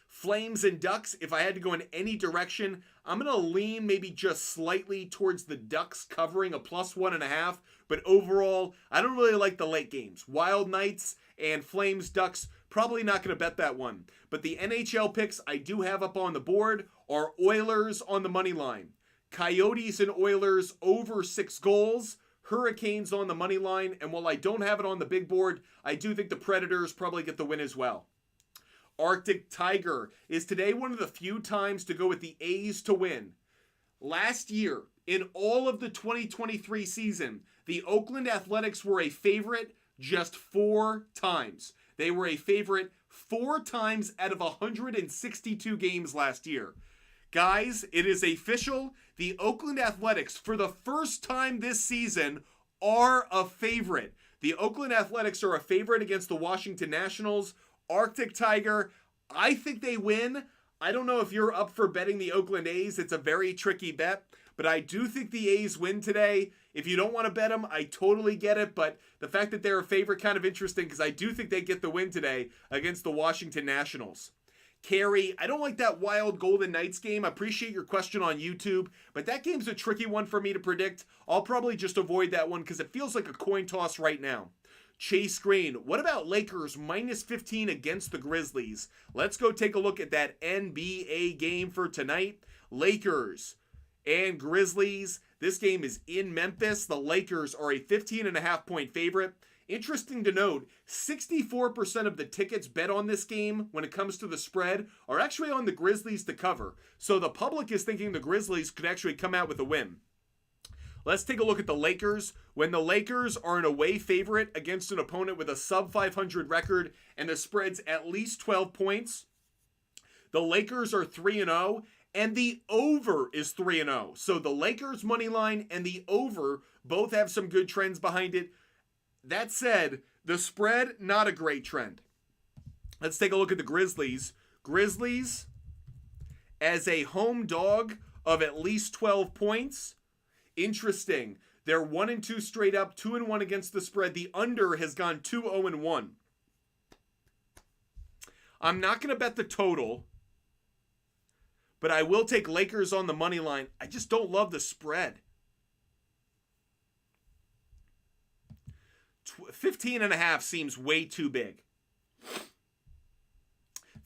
Speaker 1: Flames and Ducks, if I had to go in any direction, I'm going to lean maybe just slightly towards the Ducks covering a plus 1.5. But overall, I don't really like the late games. Wild Knights and Flames Ducks, probably not going to bet that one. But the NHL picks I do have up on the board are Oilers on the money line. Coyotes and Oilers over 6 goals. Hurricanes on the money line, and while I don't have it on the big board, I do think the Predators probably get the win as well. Arctic Tiger is today one of the few times to go with the A's to win. Last year, in all of the 2023 season, the Oakland Athletics were a favorite just 4 times. They were a favorite 4 times out of 162 games last year. Guys, it is official. The Oakland Athletics, for the first time this season, are a favorite. The Oakland Athletics are a favorite against the Washington Nationals. Arctic Tiger, I think they win. I don't know if you're up for betting the Oakland A's. It's a very tricky bet, but I do think the A's win today. If you don't want to bet them, I totally get it, but the fact that they're a favorite kind of interesting because I do think they get the win today against the Washington Nationals. Carey, I don't like that Wild Golden Knights game. I appreciate your question on YouTube, but that game's a tricky one for me to predict. I'll probably just avoid that one because it feels like a coin toss right now. Chase Green, what about Lakers minus 15 against the Grizzlies? Let's go take a look at that NBA game for tonight. Lakers and Grizzlies. This game is in Memphis. The Lakers are a 15.5-point favorite. Interesting to note, 64% of the tickets bet on this game when it comes to the spread are actually on the Grizzlies to cover. So the public is thinking the Grizzlies could actually come out with a win. Let's take a look at the Lakers. When the Lakers are an away favorite against an opponent with a sub-500 record and the spread's at least 12 points, the Lakers are 3-0 and the over is 3-0. So the Lakers money line and the over both have some good trends behind it. That said, the spread, not a great trend. Let's take a look at the Grizzlies. Grizzlies, as a home dog of at least 12 points. Interesting. They're 1-2 straight up, 2-1 against the spread. The under has gone 2-0-1. I'm not going to bet the total, but I will take Lakers on the money line. I just don't love the spread. 15.5 seems way too big.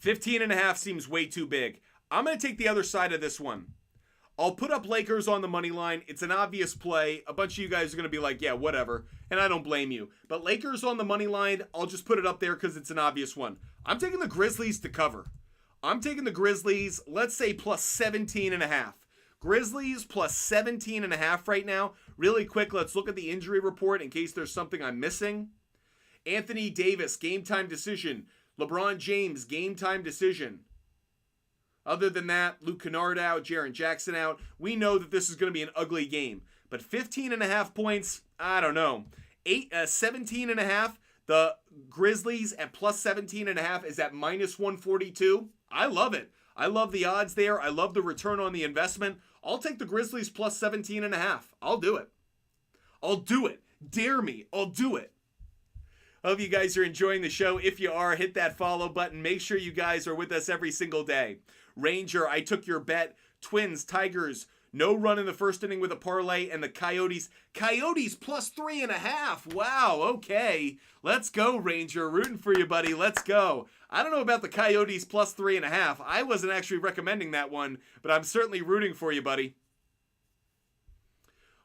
Speaker 1: 15.5 seems way too big. I'm going to take the other side of this one. I'll put up Lakers on the money line. It's an obvious play. A bunch of you guys are going to be like, yeah, whatever. And I don't blame you. But Lakers on the money line, I'll just put it up there because it's an obvious one. I'm taking the Grizzlies to cover. I'm taking the Grizzlies, let's say plus 17.5. Grizzlies plus 17.5 right now. Really quick, let's look at the injury report in case there's something I'm missing. Anthony Davis, game time decision. LeBron James, game time decision. Other than that, Luke Kennard out, Jaren Jackson out. We know that this is going to be an ugly game. But 15.5 points, I don't know. 17.5, the Grizzlies at plus 17.5 is at minus 142. I love it. I love the odds there. I love the return on the investment. I'll take the Grizzlies plus 17.5. I'll do it. I'll do it. Dare me. I'll do it. Hope you guys are enjoying the show. If you are, hit that follow button. Make sure you guys are with us every single day. Ranger, I took your bet. Twins, Tigers, no run in the first inning with a parlay. And the Coyotes plus 3.5. Wow, okay. Let's go, Ranger. Rooting for you, buddy. Let's go. I don't know about the Coyotes plus 3.5. I wasn't actually recommending that one, but I'm certainly rooting for you, buddy.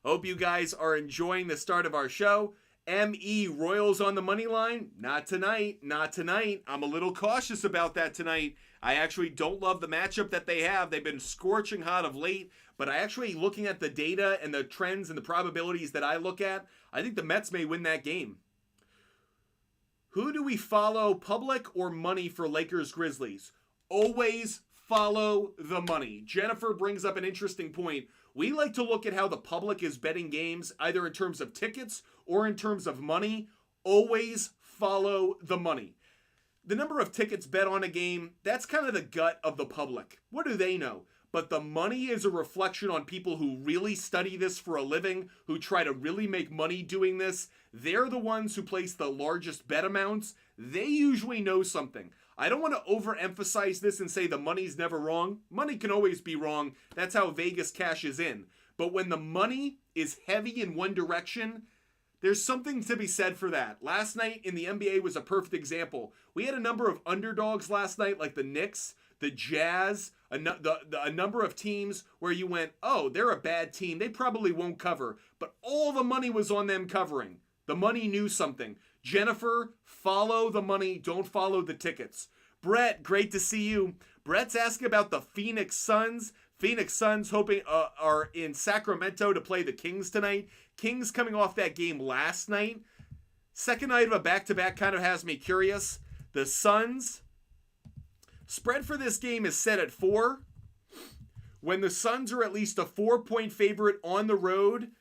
Speaker 1: Hope you guys are enjoying the start of our show. ME Royals on the money line? Not tonight. Not tonight. I'm a little cautious about that tonight. I actually don't love the matchup that they have. They've been scorching hot of late, but I actually, looking at the data and the trends and the probabilities that I look at, I think the Mets may win that game. Who do we follow, public or money for Lakers Grizzlies? Always follow the money. Jennifer brings up an interesting point. We like to look at how the public is betting games, either in terms of tickets or in terms of money. Always follow the money. The number of tickets bet on a game, that's kind of the gut of the public. What do they know? But the money is a reflection on people who really study this for a living, who try to really make money doing this. They're the ones who place the largest bet amounts. They usually know something. I don't want to overemphasize this and say the money's never wrong. Money can always be wrong. That's how Vegas cashes in. But when the money is heavy in one direction, there's something to be said for that. Last night in the NBA was a perfect example. We had a number of underdogs last night, like the Knicks, the Jazz, a number of teams where you went, oh, they're a bad team. They probably won't cover. But all the money was on them covering. The money knew something. Jennifer, follow the money. Don't follow the tickets. Brett, great to see you. Brett's asking about the Phoenix Suns. Phoenix Suns hoping are in Sacramento to play the Kings tonight. Kings coming off that game last night. Second night of a back-to-back kind of has me curious. The Suns, spread for this game is set at 4. When the Suns are at least a 4-point favorite on the road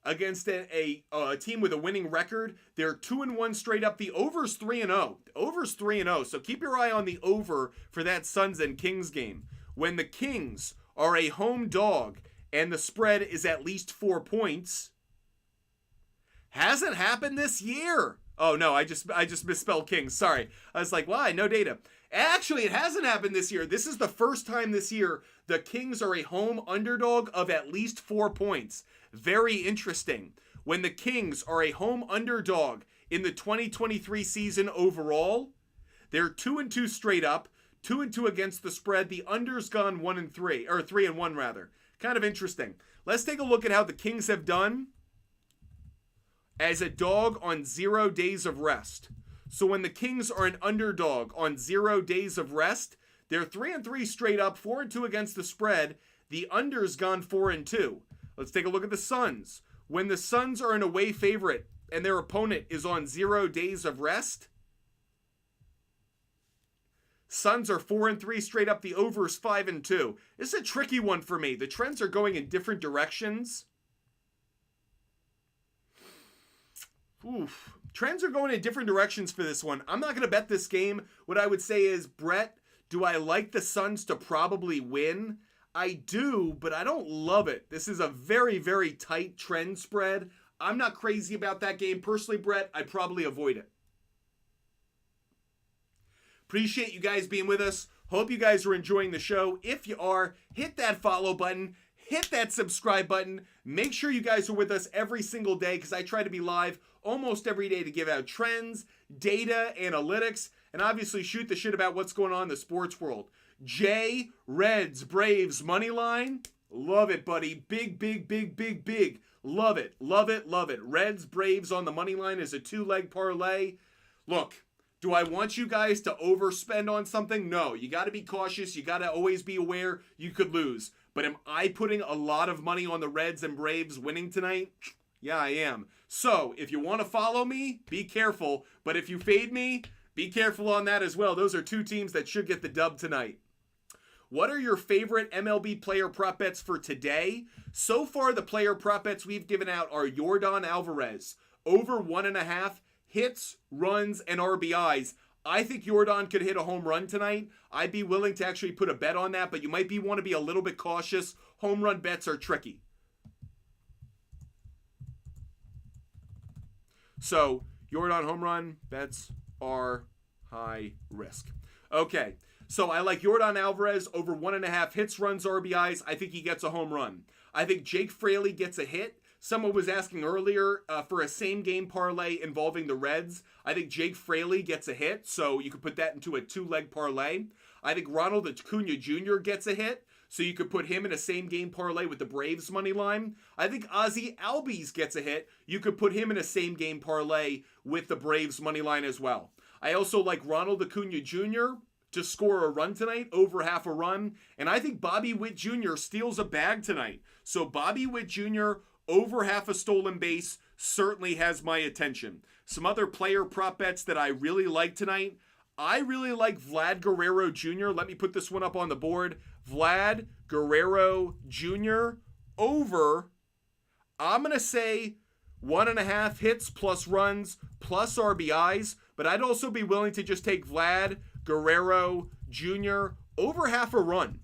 Speaker 1: against a team with a winning record, they're 2-1 straight up. The over's 3-0. Over's 3-0. So keep your eye on the over for that Suns and Kings game. When the Kings are a home dog and the spread is at least 4 points, hasn't happened this year. Oh no, I just misspelled Kings. Sorry. I was like, why? No data. Actually, it hasn't happened this year. This is the first time this year the Kings are a home underdog of at least 4 points. Very interesting. When the Kings are a home underdog in the 2023 season overall. They're 2-2 straight up, 2-2 against the spread. The under's gone 1-3, or 3-1 rather. Kind of interesting. Let's take a look at how the Kings have done as a dog on 0 days of rest. So when the Kings are an underdog on 0 days of rest, they're 3-3 straight up, 4-2 against the spread. The under's gone 4-2. Let's take a look at the Suns. When the Suns are an away favorite and their opponent is on 0 days of rest, Suns are 4-3 straight up. The over's 5-2. This is a tricky one for me. The trends are going in different directions. Oof. Trends are going in different directions for this one. I'm not going to bet this game. What I would say is, Brett, do I like the Suns to probably win? I do, but I don't love it. This is a very, very tight trend spread. I'm not crazy about that game. Personally, Brett, I'd probably avoid it. Appreciate you guys being with us. Hope you guys are enjoying the show. If you are, hit that follow button. Hit that subscribe button. Make sure you guys are with us every single day because I try to be live almost every day to give out trends, data, analytics, and obviously shoot the shit about what's going on in the sports world. Jay, Reds, Braves, money line. Love it, buddy. Big, big, big, big, big. Love it, love it, love it. Reds, Braves on the money line is a 2-leg parlay. Look, do I want you guys to overspend on something? No, you got to be cautious. You got to always be aware you could lose. But am I putting a lot of money on the Reds and Braves winning tonight? Yeah, I am. So, if you want to follow me, be careful. But if you fade me, be careful on that as well. Those are two teams that should get the dub tonight. What are your favorite MLB player prop bets for today? So far, the player prop bets we've given out are Yordan Alvarez, over 1.5 hits, runs, and RBIs. I think Yordan could hit a home run tonight. I'd be willing to actually put a bet on that, but you might want to be a little bit cautious. Home run bets are tricky. So, Yordan home run bets are high risk. Okay, so I like Yordan Alvarez over 1.5 hits, runs, RBIs. I think he gets a home run. I think Jake Fraley gets a hit. Someone was asking earlier for a same-game parlay involving the Reds. I think Jake Fraley gets a hit, so you could put that into a 2-leg parlay. I think Ronald Acuna Jr. gets a hit, so you could put him in a same-game parlay with the Braves money line. I think Ozzie Albies gets a hit. You could put him in a same-game parlay with the Braves money line as well. I also like Ronald Acuna Jr. to score a run tonight, over half a run. And I think Bobby Witt Jr. steals a bag tonight. So Bobby Witt Jr., over half a stolen base, certainly has my attention. Some other player prop bets that I really like tonight. I really like Vlad Guerrero Jr. Let me put this one up on the board. Vlad Guerrero Jr. over, I'm going to say 1.5 hits plus runs plus RBIs. But I'd also be willing to just take Vlad Guerrero Jr. over half a run.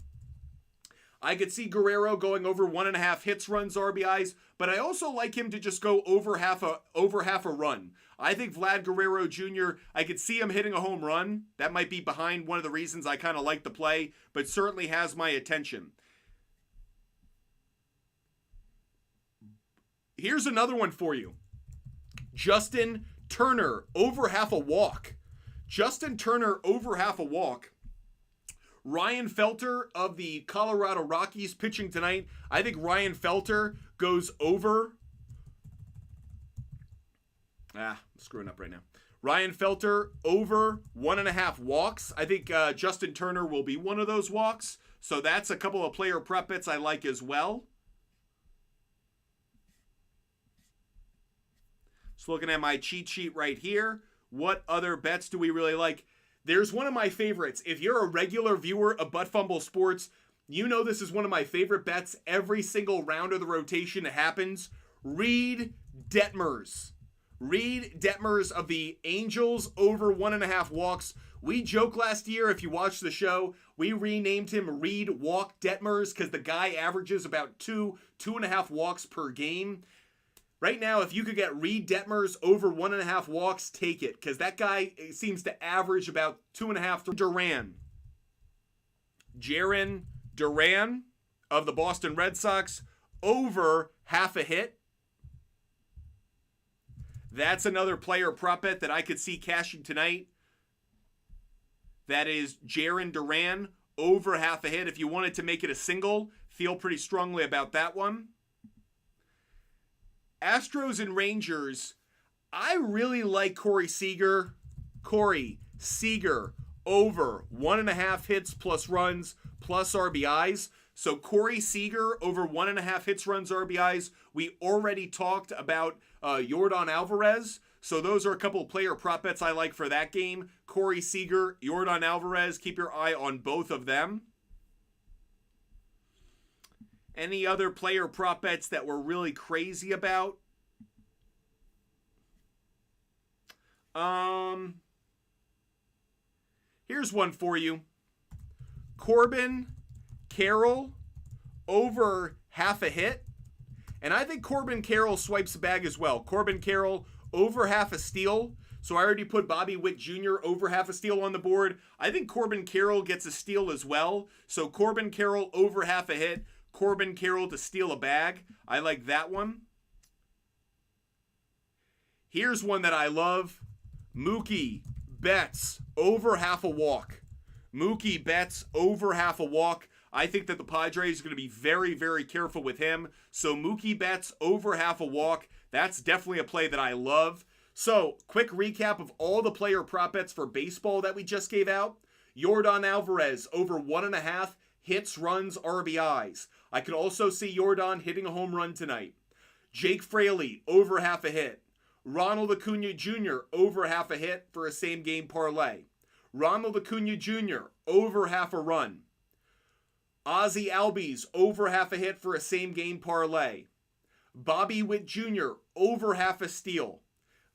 Speaker 1: I could see Guerrero going over 1.5 hits, runs, RBIs, but I also like him to just go over half a run. I think Vlad Guerrero Jr., I could see him hitting a home run. That might be behind one of the reasons I kind of like the play, but certainly has my attention. Here's another one for you. Justin Turner, over half a walk. Justin Turner, over half a walk. Ryan Felter of the Colorado Rockies pitching tonight. I think Ryan Felter goes over. I'm screwing up right now. Ryan Felter over 1.5 walks. I think Justin Turner will be one of those walks. So that's a couple of player prop bets I like as well. Just looking at my cheat sheet right here. What other bets do we really like? There's one of my favorites. If you're a regular viewer of Butt Fumble Sports, you know this is one of my favorite bets. Every single round of the rotation happens. Reed Detmers. Reed Detmers of the Angels over 1.5 walks. We joked last year, if you watched the show, we renamed him Reed Walk Detmers because the guy averages about 2.5 walks per game. Right now, if you could get Reed Detmers over 1.5 walks, take it. Because that guy seems to average about 2.5. Jarren Duran of the Boston Red Sox over half a hit. That's another player prop bet that I could see cashing tonight. That is Jarren Duran over half a hit. If you wanted to make it a single, feel pretty strongly about that one. Astros and Rangers, I really like Corey Seager. Corey Seager over 1.5 hits plus runs plus RBIs. So Corey Seager over 1.5 hits, runs, RBIs. We already talked about Yordan Alvarez. So those are a couple of player prop bets I like for that game. Corey Seager, Yordan Alvarez. Keep your eye on both of them. Any other player prop bets that we're really crazy about? Here's one for you. Corbin Carroll over half a hit. And I think Corbin Carroll swipes the bag as well. Corbin Carroll over half a steal. So I already put Bobby Witt Jr. over half a steal on the board. I think Corbin Carroll gets a steal as well. So Corbin Carroll over half a hit. Corbin Carroll to steal a bag. I like that one. Here's one that I love. Mookie Betts over half a walk. Mookie Betts over half a walk. I think that the Padres are going to be very, very careful with him. So Mookie Betts over half a walk. That's definitely a play that I love. So, quick recap of all the player prop bets for baseball that we just gave out. Yordan Alvarez over 1.5 hits, runs, RBIs. I could also see Yordan hitting a home run tonight. Jake Fraley over half a hit. Ronald Acuna Jr. over half a hit for a same game parlay. Ronald Acuna Jr. over half a run. Ozzie Albies over half a hit for a same game parlay. Bobby Witt Jr. over half a steal.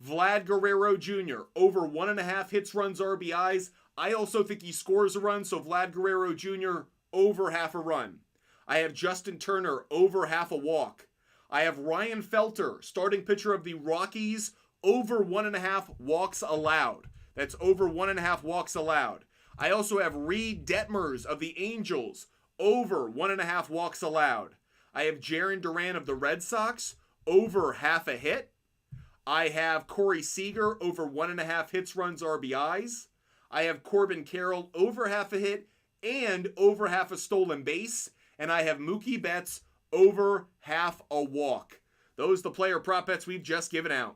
Speaker 1: Vlad Guerrero Jr. over 1.5 hits, runs, RBIs. I also think he scores a run, so Vlad Guerrero Jr. over half a run. I have Justin Turner over half a walk. I have Ryan Felter, starting pitcher of the Rockies, over 1.5 walks allowed. That's over 1.5 walks allowed. I also have Reed Detmers of the Angels, over 1.5 walks allowed. I have Jarren Duran of the Red Sox, over half a hit. I have Corey Seager over 1.5 hits, runs, RBIs. I have Corbin Carroll over half a hit and over half a stolen base. And I have Mookie Betts over half a walk. Those are the player prop bets we've just given out.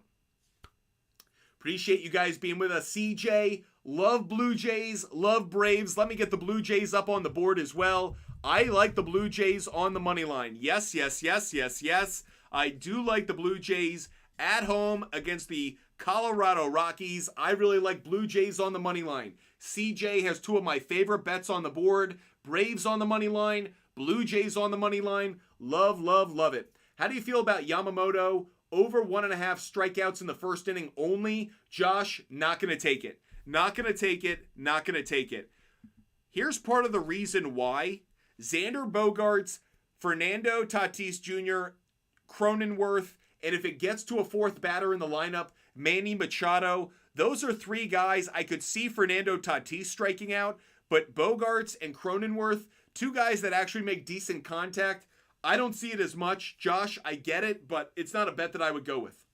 Speaker 1: Appreciate you guys being with us. CJ, love Blue Jays, love Braves. Let me get the Blue Jays up on the board as well. I like the Blue Jays on the money line. Yes, yes, yes, yes, yes. I do like the Blue Jays at home against the Colorado Rockies. I really like Blue Jays on the money line. CJ has two of my favorite bets on the board. Braves on the money line. Blue Jays on the money line. Love, love, love it. How do you feel about Yamamoto? Over 1.5 strikeouts in the first inning only. Josh, not going to take it. Not going to take it. Not going to take it. Here's part of the reason why. Xander Bogaerts, Fernando Tatis Jr., Cronenworth, and if it gets to a fourth batter in the lineup, Manny Machado, those are three guys I could see Fernando Tatis striking out, but Bogaerts and Cronenworth, two guys that actually make decent contact, I don't see it as much. Josh, I get it, but it's not a bet that I would go with.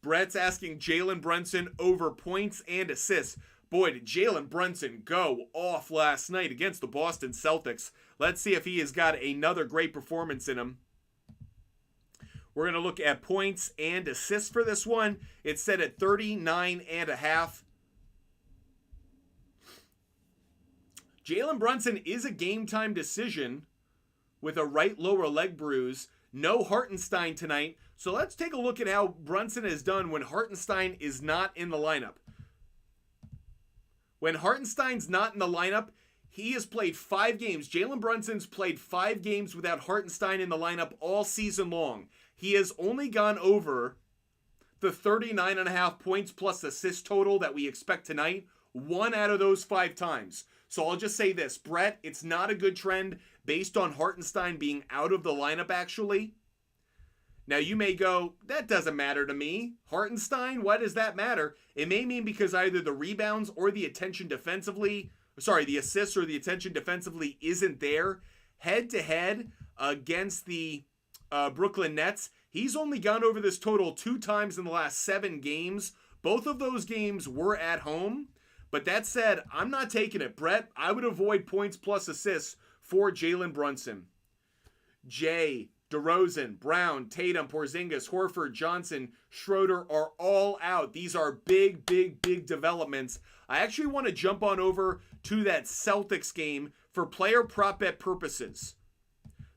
Speaker 1: Brett's asking Jalen Brunson over points and assists. Boy, did Jalen Brunson go off last night against the Boston Celtics. Let's see if he has got another great performance in him. We're going to look at points and assists for this one. It's set at 39.5. Jalen Brunson is a game-time decision with a right lower leg bruise. No Hartenstein tonight. So let's take a look at how Brunson has done when Hartenstein is not in the lineup. When Hartenstein's not in the lineup, he has played 5 games. Jalen Brunson's played 5 games without Hartenstein in the lineup all season long. He has only gone over the 39.5 points plus assist total that we expect tonight 1 out of those 5 times. So I'll just say this, Brett, it's not a good trend based on Hartenstein being out of the lineup actually. Now you may go, that doesn't matter to me. Hartenstein, why does that matter? It may mean because either the rebounds or the attention defensively, the assists or the attention defensively isn't there. Head to head against the Brooklyn Nets, He's only gone over this total 2 times in the last 7 games. Both of those games were at home. But that said, I'm not taking it. Brett, I would avoid points plus assists for Jalen Brunson. Jay, DeRozan, Brown, Tatum, Porzingis, Horford, Johnson, Schroeder are all out. These are big, big, big developments. I actually want to jump on over to that Celtics game for player prop bet purposes.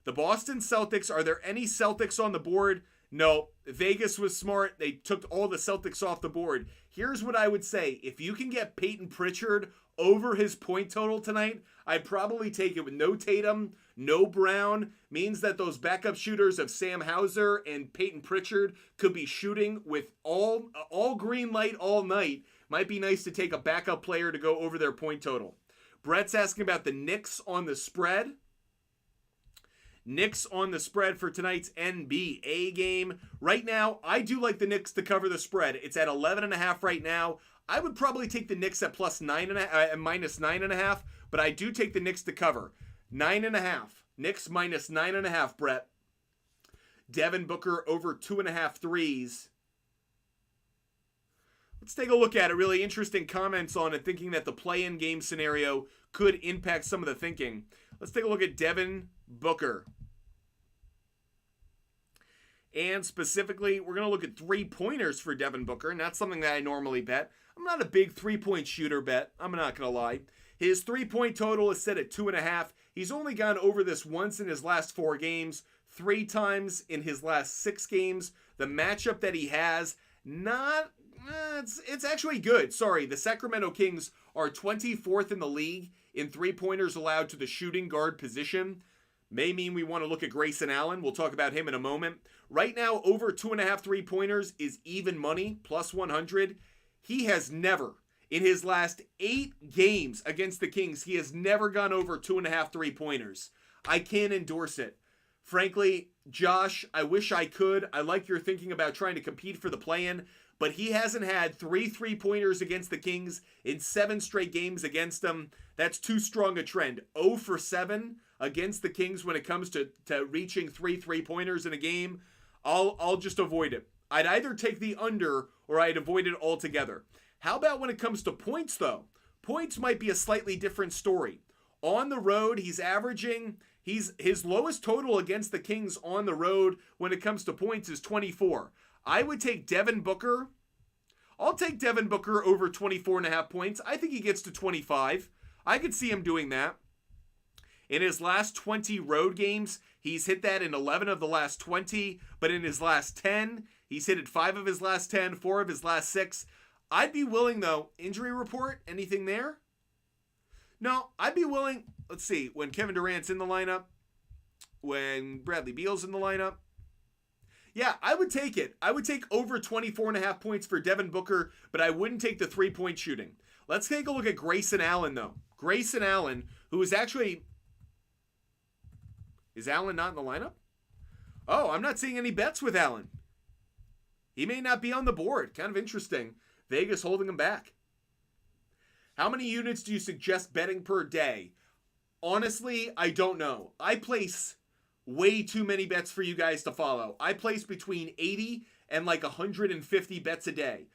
Speaker 1: The Boston Celtics, are there any Celtics on the board? No. Vegas was smart. They took all the Celtics off the board. Here's what I would say. If you can get Peyton Pritchard over his point total tonight, I'd probably take it with no Tatum, no Brown. Means that those backup shooters of Sam Hauser and Peyton Pritchard could be shooting with all green light all night. Might be nice to take a backup player to go over their point total. Brett's asking about the Knicks on the spread. Knicks on the spread for tonight's NBA game. Right now, I do like the Knicks to cover the spread. It's at 11.5 right now. I would probably take the Knicks at minus 9.5, but I do take the Knicks to cover. 9.5. Knicks minus 9.5, Brett. Devin Booker over 2.5 threes. Let's take a look at it. Really interesting comments on it, thinking that the play-in game scenario could impact some of the thinking. Let's take a look at Devin Booker. And specifically, we're going to look at 3-pointers for Devin Booker. Not something that I normally bet. I'm not a big 3-point shooter bet. I'm not going to lie. His 3-point total is set at 2.5. He's only gone over this once in his last 4 games, 3 times in his last 6 games. The matchup that he has, it's actually good. Sorry, the Sacramento Kings are 24th in the league in 3-pointers allowed to the shooting guard position. May mean we want to look at Grayson Allen. We'll talk about him in a moment. Right now, over 2.5 3-pointers is even money, plus 100. He has never, in his last 8 games against the Kings, he has never gone over 2.5 3-pointers. I can't endorse it. Frankly, Josh, I wish I could. I like your thinking about trying to compete for the play-in, but he hasn't had 3 3-pointers against the Kings in 7 straight games against them. That's too strong a trend. 0 for 7 against the Kings when it comes to reaching 3 3-pointers in a game. I'll just avoid it. I'd either take the under or I'd avoid it altogether. How about when it comes to points, though? Points might be a slightly different story. On the road, he's averaging, his lowest total against the Kings on the road when it comes to points is 24. I would take Devin Booker. I'll take Devin Booker over 24.5 points. I think he gets to 25. I could see him doing that. In his last 20 road games, he's hit that in 11 of the last 20, but in his last 10, he's hit it 5 of his last 10, 4 of his last 6. I'd be willing, though, injury report, anything there? No, I'd be willing, let's see, when Kevin Durant's in the lineup, when Bradley Beal's in the lineup. Yeah, I would take it. I would take over 24.5 points for Devin Booker, but I wouldn't take the 3-point shooting. Let's take a look at Grayson Allen, though. Grayson Allen, who is actually... Is Allen not in the lineup? Oh, I'm not seeing any bets with Allen. He may not be on the board. Kind of interesting. Vegas holding him back. How many units do you suggest betting per day? Honestly, I don't know. I place way too many bets for you guys to follow. I place between 80 and like 150 bets a day.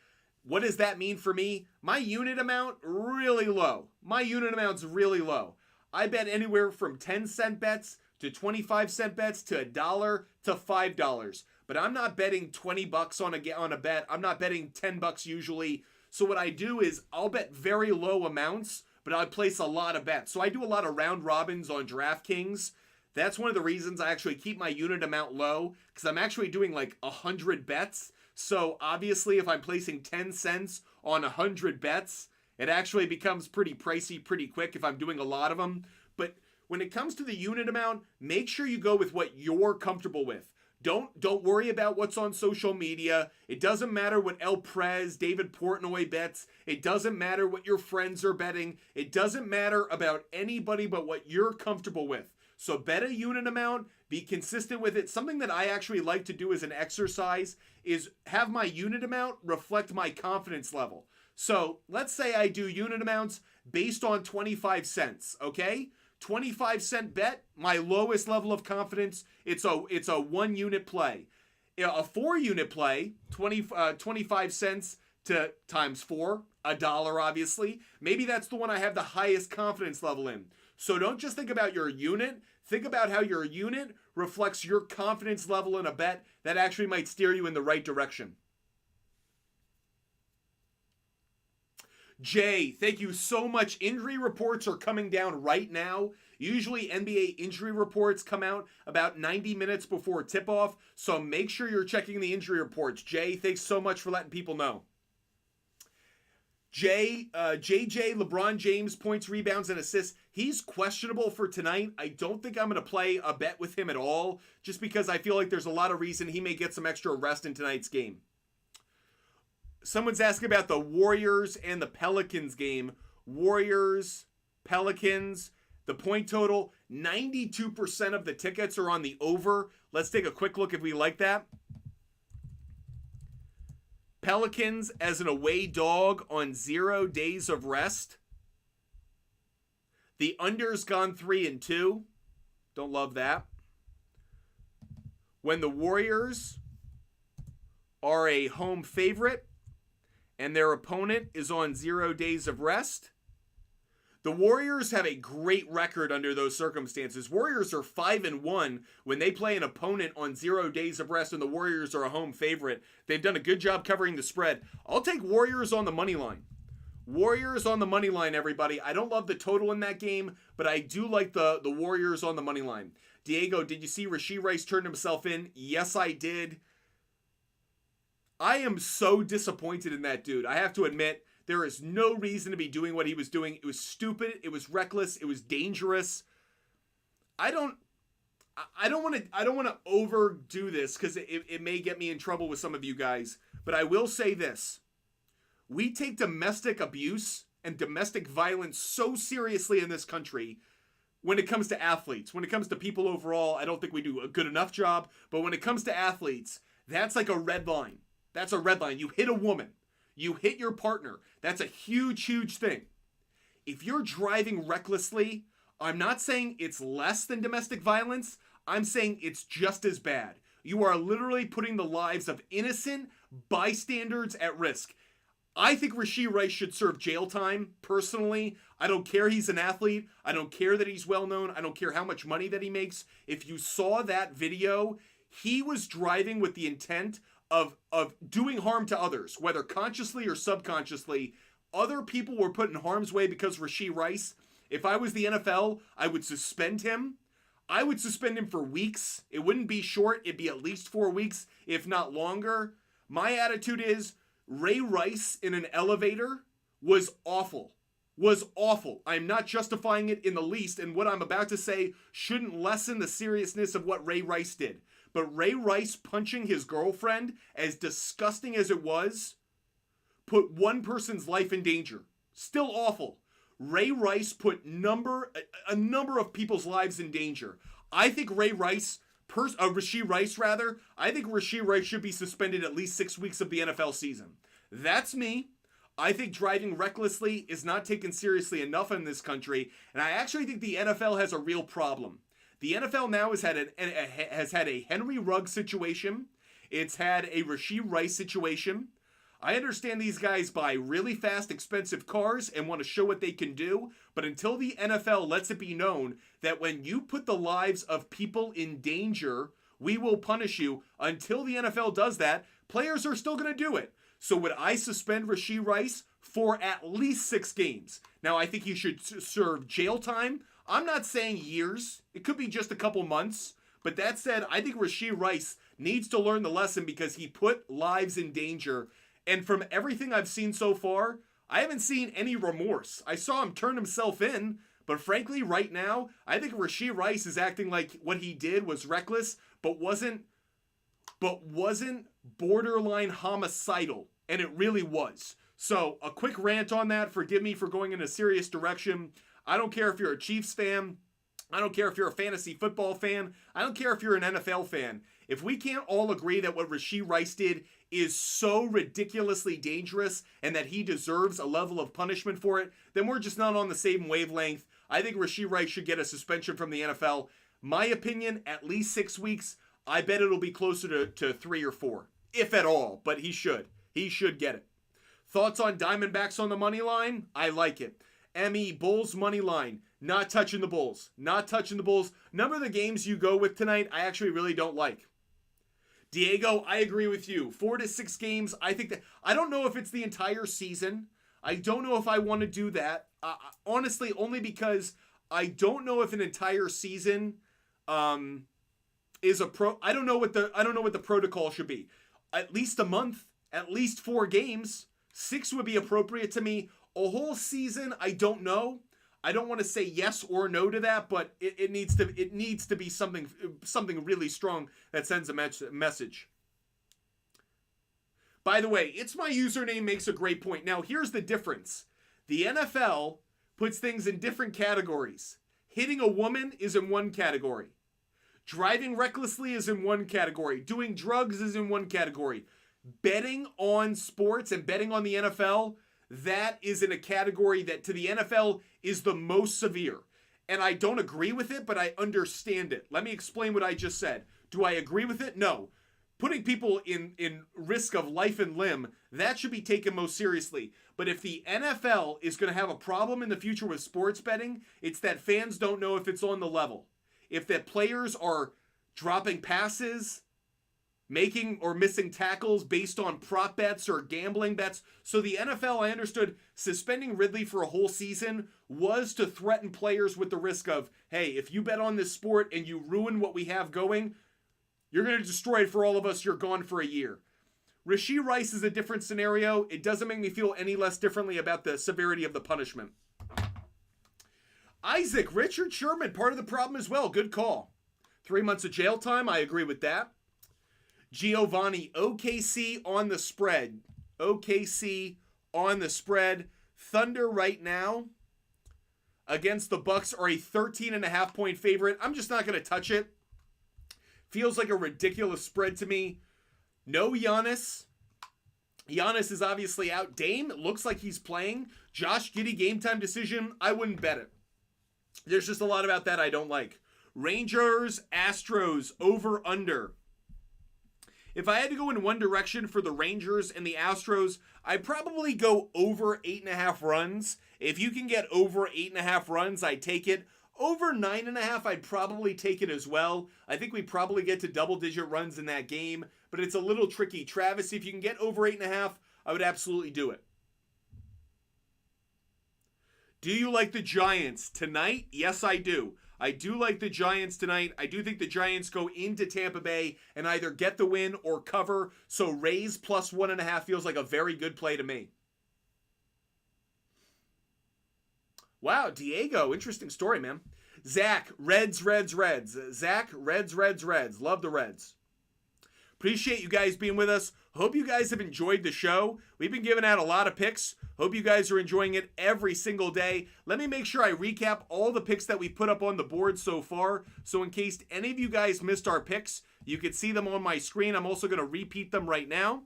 Speaker 1: What does that mean for me? My unit amount, really low. My unit amount's really low. I bet anywhere from 10-cent bets to 25-cent bets to $1 to $5. But I'm not betting $20 on a bet. I'm not betting $10 usually. So what I do is I'll bet very low amounts, but I place a lot of bets. So I do a lot of round robins on DraftKings. That's one of the reasons I actually keep my unit amount low, because I'm actually doing like 100 bets. So obviously if I'm placing 10 cents on 100 bets, it actually becomes pretty pricey pretty quick if I'm doing a lot of them. But when it comes to the unit amount, make sure you go with what you're comfortable with. Don't worry about what's on social media. It doesn't matter what El Prez, David Portnoy bets. It doesn't matter what your friends are betting. It doesn't matter about anybody but what you're comfortable with. So bet a unit amount, be consistent with it. Something that I actually like to do as an exercise is have my unit amount reflect my confidence level. So let's say I do unit amounts based on 25 cents, okay? 25-cent bet, my lowest level of confidence, it's a 1 unit play. A 4-unit play, 25 cents to times 4, $1 obviously. Maybe that's the one I have the highest confidence level in. So don't just think about your unit. Think about how your unit reflects your confidence level in a bet that actually might steer you in the right direction. Jay, thank you so much. Injury reports are coming down right now. Usually NBA injury reports come out about 90 minutes before tip-off, so make sure you're checking the injury reports. Jay, thanks so much for letting people know. JJ, LeBron James, points, rebounds, and assists. He's questionable for tonight. I don't think I'm going to play a bet with him at all, just because I feel like there's a lot of reason he may get some extra rest in tonight's game. Someone's asking about the Warriors and the Pelicans game. Warriors, Pelicans, the point total, 92% of the tickets are on the over. Let's take a quick look if we like that. Pelicans as an away dog on 0 days of rest. The under's gone 3-2. Don't love that. When the Warriors are a home favorite and their opponent is on 0 days of rest, the Warriors have a great record under those circumstances. Warriors are 5-1 when they play an opponent on 0 days of rest and the Warriors are a home favorite. They've done a good job covering the spread. I'll take Warriors on the money line. Warriors on the money line, everybody. I don't love the total in that game, but I do like the Warriors on the money line. Diego, did you see Rashee Rice turn himself in? Yes, I did. I am so disappointed in that dude. I have to admit, there is no reason to be doing what he was doing. It was stupid. It was reckless. It was dangerous. I don't want to overdo this because it may get me in trouble with some of you guys. But I will say this. We take domestic abuse and domestic violence so seriously in this country when it comes to athletes. When it comes to people overall, I don't think we do a good enough job. But when it comes to athletes, that's like a red line. That's a red line. You hit a woman. You hit your partner. That's a huge, huge thing. If you're driving recklessly, I'm not saying it's less than domestic violence. I'm saying it's just as bad. You are literally putting the lives of innocent bystanders at risk. I think Rashee Rice should serve jail time, personally. I don't care he's an athlete. I don't care that he's well known. I don't care how much money that he makes. If you saw that video, he was driving with the intent of doing harm to others, whether consciously or subconsciously. Other people were put in harm's way because Rashee Rice. If I was the NFL, I would suspend him. I would suspend him for weeks. It wouldn't be short. It'd be at least 4 weeks, if not longer. My attitude is Ray Rice in an elevator was awful. Was awful. I'm not justifying it in the least, and what I'm about to say shouldn't lessen the seriousness of what Ray Rice did. But Ray Rice punching his girlfriend, as disgusting as it was, put one person's life in danger. Still awful. Ray Rice put a number of people's lives in danger. I think Rashee Rice, I think Rashee Rice should be suspended at least 6 weeks of the NFL season. That's me. I think driving recklessly is not taken seriously enough in this country, and I actually think the NFL has a real problem. The NFL now has had a Henry Ruggs situation. It's had a Rashee Rice situation. I understand these guys buy really fast, expensive cars and want to show what they can do, but until the NFL lets it be known that when you put the lives of people in danger, we will punish you. Until the NFL does that, players are still going to do it. So would I suspend Rashee Rice for at least 6 games? Now, I think he should serve jail time. I'm not saying years. It could be just a couple months. But that said, I think Rashee Rice needs to learn the lesson because he put lives in danger. And from everything I've seen so far, I haven't seen any remorse. I saw him turn himself in, but frankly, right now, I think Rashee Rice is acting like what he did was reckless, but wasn't borderline homicidal, and it really was. So, a quick rant on that. Forgive me for going in a serious direction. I don't care if you're a Chiefs fan. I don't care if you're a fantasy football fan. I don't care if you're an NFL fan. If we can't all agree that what Rashee Rice did is so ridiculously dangerous and that he deserves a level of punishment for it, then we're just not on the same wavelength. I think Rashee Rice should get a suspension from the NFL. My opinion, at least 6 weeks. I bet it'll be closer to 3 or 4, if at all, but he should. He should get it. Thoughts on Diamondbacks on the money line? I like it. ME, Bulls money line. Not touching the Bulls. Not touching the Bulls. Number of the games you go with tonight, I actually really don't like. Diego, I agree with you. 4 to 6 games, I think that... I don't know if it's the entire season. I don't know if I want to do that. Honestly, only because I don't know if an entire season is a pro... I don't know what the protocol should be. At least a month, at least 4 games. 6 would be appropriate to me. A whole season, I don't know. I don't want to say yes or no to that, but it needs to be something really strong that sends a message. By the way, It's My Username makes a great point. Now, here's the difference. The NFL puts things in different categories. Hitting a woman is in one category. Driving recklessly is in one category. Doing drugs is in one category. Betting on sports and betting on the NFL, that is in a category that to the NFL is the most severe. And I don't agree with it, but I understand it. Let me explain what I just said. Do I agree with it? No. Putting people in risk of life and limb, that should be taken most seriously. But if the NFL is going to have a problem in the future with sports betting, it's that fans don't know if it's on the level. If the players are dropping passes, making or missing tackles based on prop bets or gambling bets. So the NFL, I understood, suspending Ridley for a whole season was to threaten players with the risk of, hey, if you bet on this sport and you ruin what we have going, you're going to destroy it for all of us. You're gone for a year. Rashee Rice is a different scenario. It doesn't make me feel any less differently about the severity of the punishment. Isaac, Richard Sherman, part of the problem as well. Good call. 3 months of jail time. I agree with that. Giovanni, OKC on the spread. OKC on the spread. Thunder right now against the Bucks are a 13.5 point favorite. I'm just not going to touch it. Feels like a ridiculous spread to me. No Giannis. Giannis is obviously out. Dame, it looks like he's playing. Josh Giddey, game time decision. I wouldn't bet it. There's just a lot about that I don't like. Rangers, Astros, over, under. If I had to go in one direction for the Rangers and the Astros, I'd probably go over 8.5 runs. If you can get over 8.5 runs, I'd take it. Over 9.5, I'd probably take it as well. I think we probably get to double-digit runs in that game, but it's a little tricky. Travis, if you can get over 8.5, I would absolutely do it. Do you like the Giants tonight? Yes, I do. I do like the Giants tonight. I do think the Giants go into Tampa Bay and either get the win or cover. So Rays plus 1.5 feels like a very good play to me. Wow, Diego, interesting story, man. Zach, Reds. Zach, Reds. Love the Reds. Appreciate you guys being with us. Hope you guys have enjoyed the show. We've been giving out a lot of picks. Hope you guys are enjoying it every single day. Let me make sure I recap all the picks that we put up on the board so far. So in case any of you guys missed our picks, you can see them on my screen. I'm also going to repeat them right now.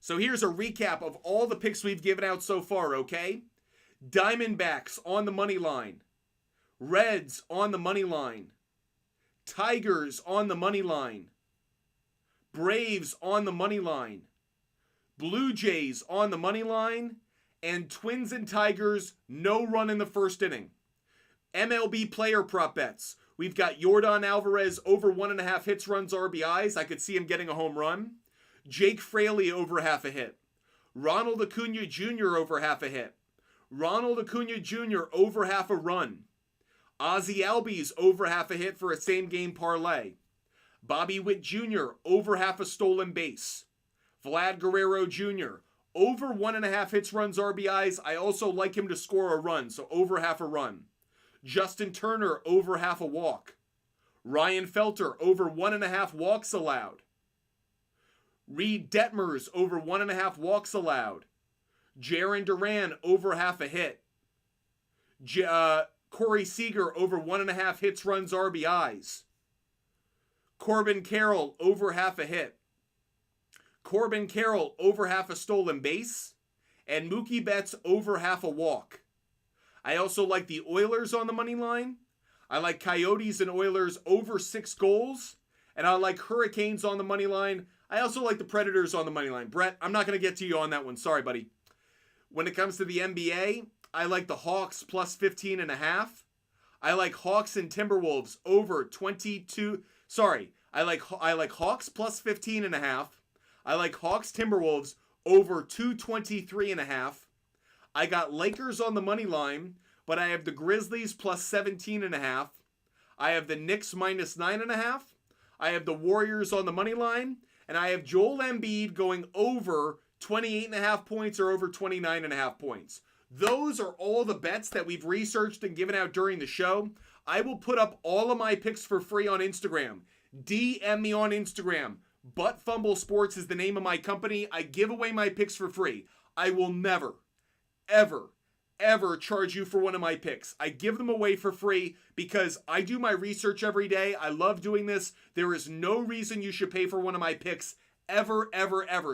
Speaker 1: So here's a recap of all the picks we've given out so far, okay? Diamondbacks on the money line. Reds on the money line. Tigers on the money line. Braves on the money line. Blue Jays on the money line. And Twins and Tigers, no run in the first inning. MLB player prop bets. We've got Yordan Alvarez over 1.5 hits, runs, RBIs. I could see him getting a home run. Jake Fraley over half a hit. Ronald Acuna Jr. over half a hit. Ronald Acuna Jr. over half a run. Ozzie Albies over half a hit for a same-game parlay. Bobby Witt Jr. over half a stolen base. Vlad Guerrero Jr. over 1.5 hits, runs, RBIs. I also like him to score a run, so over half a run. Justin Turner over half a walk. Ryan Felter over 1.5 walks allowed. Reed Detmers over 1.5 walks allowed. Jarren Duran over half a hit. Corey Seager over 1.5 hits, runs, RBIs. Corbin Carroll over half a hit. Corbin Carroll over half a stolen base. And Mookie Betts over half a walk. I also like the Oilers on the money line. I like Coyotes and Oilers over 6 goals. And I like Hurricanes on the money line. I also like the Predators on the money line. Brett, I'm not going to get to you on that one. Sorry, buddy. When it comes to the NBA, I like the Hawks plus 15.5. I like Hawks and Timberwolves over 22. Sorry, I like Hawks plus 15.5. I like Hawks Timberwolves over 223.5. I got Lakers on the money line, but I have the Grizzlies plus 17.5. I have the Knicks minus 9.5. I have the Warriors on the money line, and I have Joel Embiid going over 28.5 points or over 29.5 points. Those are all the bets that we've researched and given out during the show. I will put up all of my picks for free on Instagram. DM me on Instagram. Butt Fumble Sports is the name of my company. I give away my picks for free. I will never, ever charge you for one of my picks. I give them away for free because I do my research every day. I love doing this. There is no reason you should pay for one of my picks ever.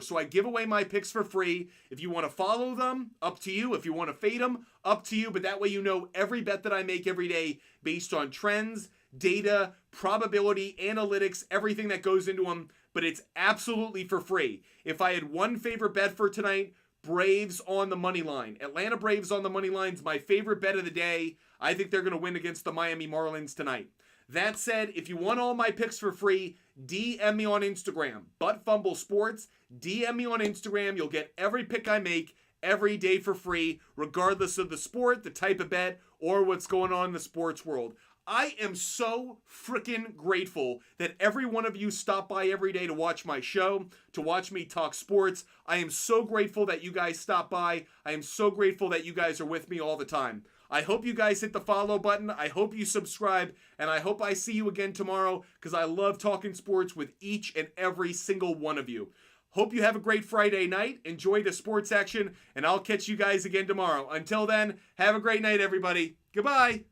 Speaker 1: So I give away my picks for free. If you want to follow them, up to you. If you want to fade them, up to you. But that way you know every bet that I make every day based on trends, data, probability, analytics, everything that goes into them. But it's absolutely for free. If I had one favorite bet for tonight, Braves on the money line. Atlanta Braves on the money line is my favorite bet of the day. I think they're going to win against the Miami Marlins tonight. That said, if you want all my picks for free, DM me on Instagram. Butt Fumble Sports. DM me on Instagram. You'll get every pick I make every day for free, regardless of the sport, the type of bet, or what's going on in the sports world. I am so freaking grateful that every one of you stop by every day to watch my show, to watch me talk sports. I am so grateful that you guys stop by. I am so grateful that you guys are with me all the time. I hope you guys hit the follow button. I hope you subscribe, and I hope I see you again tomorrow because I love talking sports with each and every single one of you. Hope you have a great Friday night. Enjoy the sports action, and I'll catch you guys again tomorrow. Until then, have a great night, everybody. Goodbye.